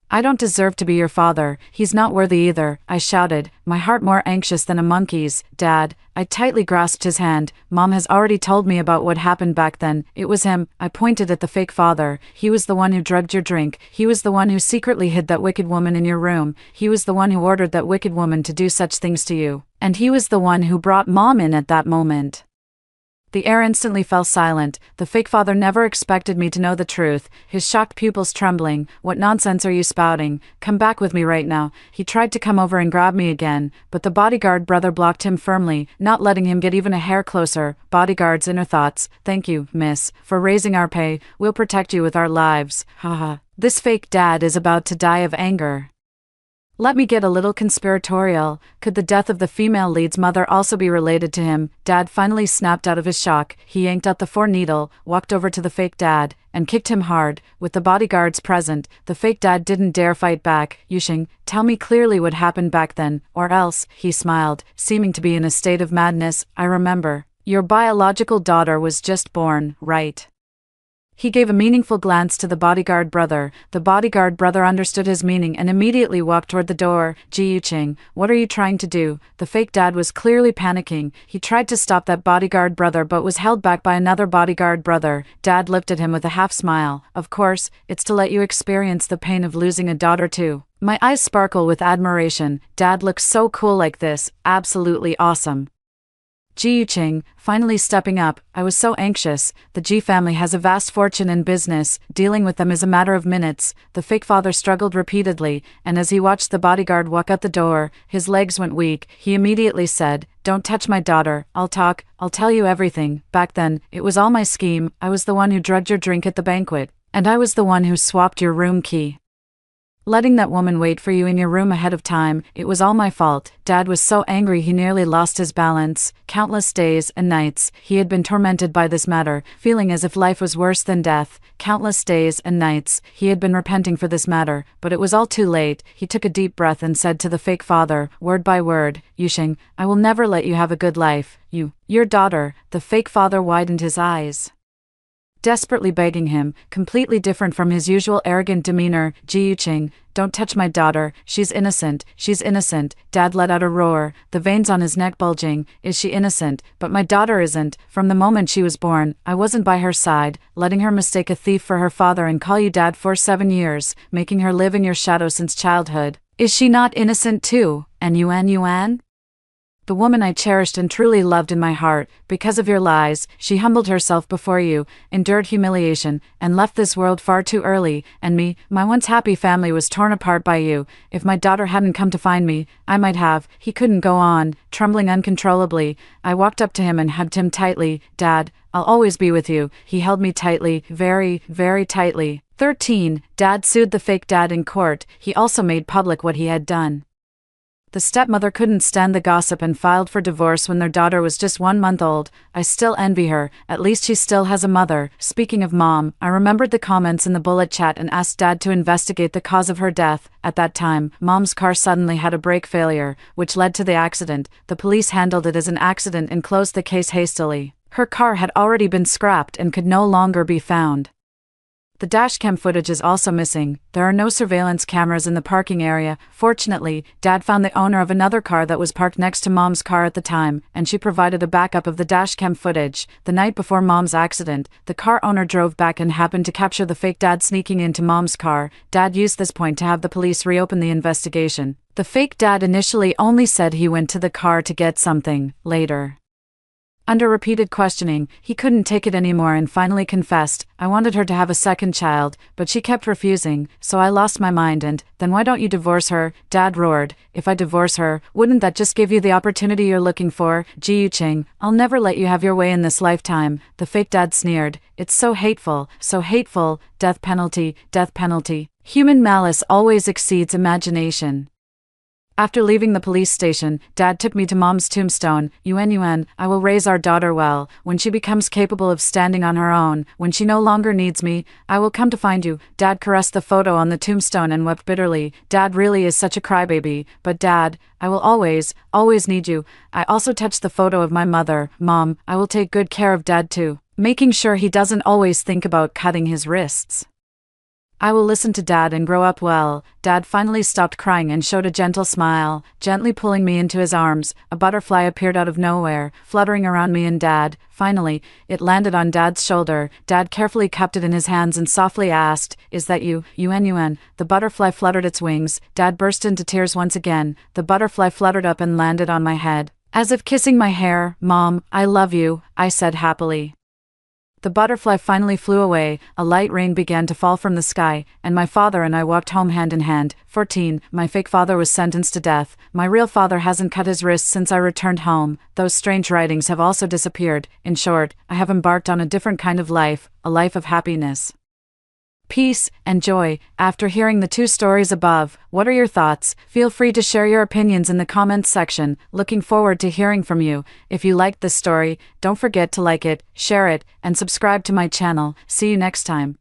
I don't deserve to be your father. He's not worthy either, I shouted, my heart more anxious than a monkey's. Dad, I tightly grasped his hand. Mom has already told me about what happened back then. It was him. I pointed at the fake father. He was the one who drugged your drink. He was the one who secretly hid that wicked woman in your room. He was the one who ordered that wicked woman to do such things to you. And he was the one who brought Mom in at that moment. The air instantly fell silent. The fake father never expected me to know the truth, his shocked pupils trembling. What nonsense are you spouting? Come back with me right now. He tried to come over and grab me again, but the bodyguard brother blocked him firmly, not letting him get even a hair closer. Bodyguard's inner thoughts. Thank you, miss, for raising our pay. We'll protect you with our lives. Haha. This fake dad is about to die of anger. Let me get a little conspiratorial. Could the death of the female lead's mother also be related to him? Dad finally snapped out of his shock. He yanked out the 4-needle, walked over to the fake dad, and kicked him hard. With the bodyguards present, the fake dad didn't dare fight back. Yushing, tell me clearly what happened back then, or else, he smiled, seeming to be in a state of madness. I remember. Your biological daughter was just born, right? He gave a meaningful glance to the bodyguard brother. The bodyguard brother understood his meaning and immediately walked toward the door. Ji Yuqing, what are you trying to do? The fake dad was clearly panicking. He tried to stop that bodyguard brother but was held back by another bodyguard brother. Dad looked at him with a half smile. Of course, it's to let you experience the pain of losing a daughter too. My eyes sparkle with admiration. Dad looks so cool like this. Absolutely awesome. Ji Yuqing, finally stepping up. I was so anxious. The Ji family has a vast fortune in business. Dealing with them is a matter of minutes. The fake father struggled repeatedly, and as he watched the bodyguard walk out the door, his legs went weak. He immediately said, "Don't touch my daughter. I'll tell you everything. Back then, it was all my scheme. I was the one who drugged your drink at the banquet. And I was the one who swapped your room key. Letting that woman wait for you in your room ahead of time, it was all my fault." Dad was so angry he nearly lost his balance. Countless days and nights, he had been tormented by this matter, feeling as if life was worse than death. Countless days and nights, he had been repenting for this matter, but it was all too late. He took a deep breath and said to the fake father, word by word, "Yushing, I will never let you have a good life. Your daughter." The fake father widened his eyes, desperately begging him, completely different from his usual arrogant demeanor. "Ji Yuqing, don't touch my daughter. She's innocent. She's innocent." Dad let out a roar, the veins on his neck bulging. "Is she innocent? But my daughter isn't. From the moment she was born, I wasn't by her side, letting her mistake a thief for her father and call you dad for 7 years, making her live in your shadow since childhood. Is she not innocent too? And Yuan? The woman I cherished and truly loved in my heart, because of your lies, she humbled herself before you, endured humiliation, and left this world far too early, and me, my once happy family was torn apart by you. If my daughter hadn't come to find me, I might have." He couldn't go on, trembling uncontrollably. I walked up to him and hugged him tightly. "Dad, I'll always be with you." He held me tightly, very, very tightly. 13. Dad sued the fake dad in court. He also made public what he had done. The stepmother couldn't stand the gossip and filed for divorce when their daughter was just 1 month old. I still envy her. At least she still has a mother. Speaking of mom, I remembered the comments in the bullet chat and asked Dad to investigate the cause of her death. At that time, Mom's car suddenly had a brake failure, which led to the accident. The police handled it as an accident and closed the case hastily. Her car had already been scrapped and could no longer be found. The dashcam footage is also missing. There are no surveillance cameras in the parking area. Fortunately, Dad found the owner of another car that was parked next to Mom's car at the time, and she provided a backup of the dashcam footage. The night before Mom's accident, the car owner drove back and happened to capture the fake dad sneaking into Mom's car. Dad used this point to have the police reopen the investigation. The fake dad initially only said he went to the car to get something. Later, under repeated questioning, he couldn't take it anymore and finally confessed, "I wanted her to have a second child, but she kept refusing, so I lost my mind and, then why don't you divorce her?" Dad roared, "If I divorce her, wouldn't that just give you the opportunity you're looking for? Ji Yuqing, I'll never let you have your way in this lifetime." The fake dad sneered, "It's so hateful, so hateful. Death penalty, death penalty." Human malice always exceeds imagination. After leaving the police station, Dad took me to Mom's tombstone. Yuan, I will raise our daughter well. When she becomes capable of standing on her own, when she no longer needs me, I will come to find you." Dad caressed the photo on the tombstone and wept bitterly. Dad really is such a crybaby. "But Dad, I will always, always need you." I also touched the photo of my mother. "Mom, I will take good care of Dad too, making sure he doesn't always think about cutting his wrists. I will listen to Dad and grow up well." Dad finally stopped crying and showed a gentle smile, gently pulling me into his arms. A butterfly appeared out of nowhere, fluttering around me and Dad. Finally, it landed on Dad's shoulder. Dad carefully cupped it in his hands and softly asked, "Is that you, Yuan?" The butterfly fluttered its wings. Dad burst into tears once again. The butterfly fluttered up and landed on my head, as if kissing my hair. "Mom, I love you," I said happily. The butterfly finally flew away, a light rain began to fall from the sky, and my father and I walked home hand in hand. 14. My fake father was sentenced to death. My real father hasn't cut his wrists since I returned home. Those strange writings have also disappeared. In short, I have embarked on a different kind of life, a life of happiness. peace, and joy. After hearing the 2 stories above, what are your thoughts? Feel free to share your opinions in the comments section. Looking forward to hearing from you. If you liked this story, don't forget to like it, share it, and subscribe to my channel. See you next time.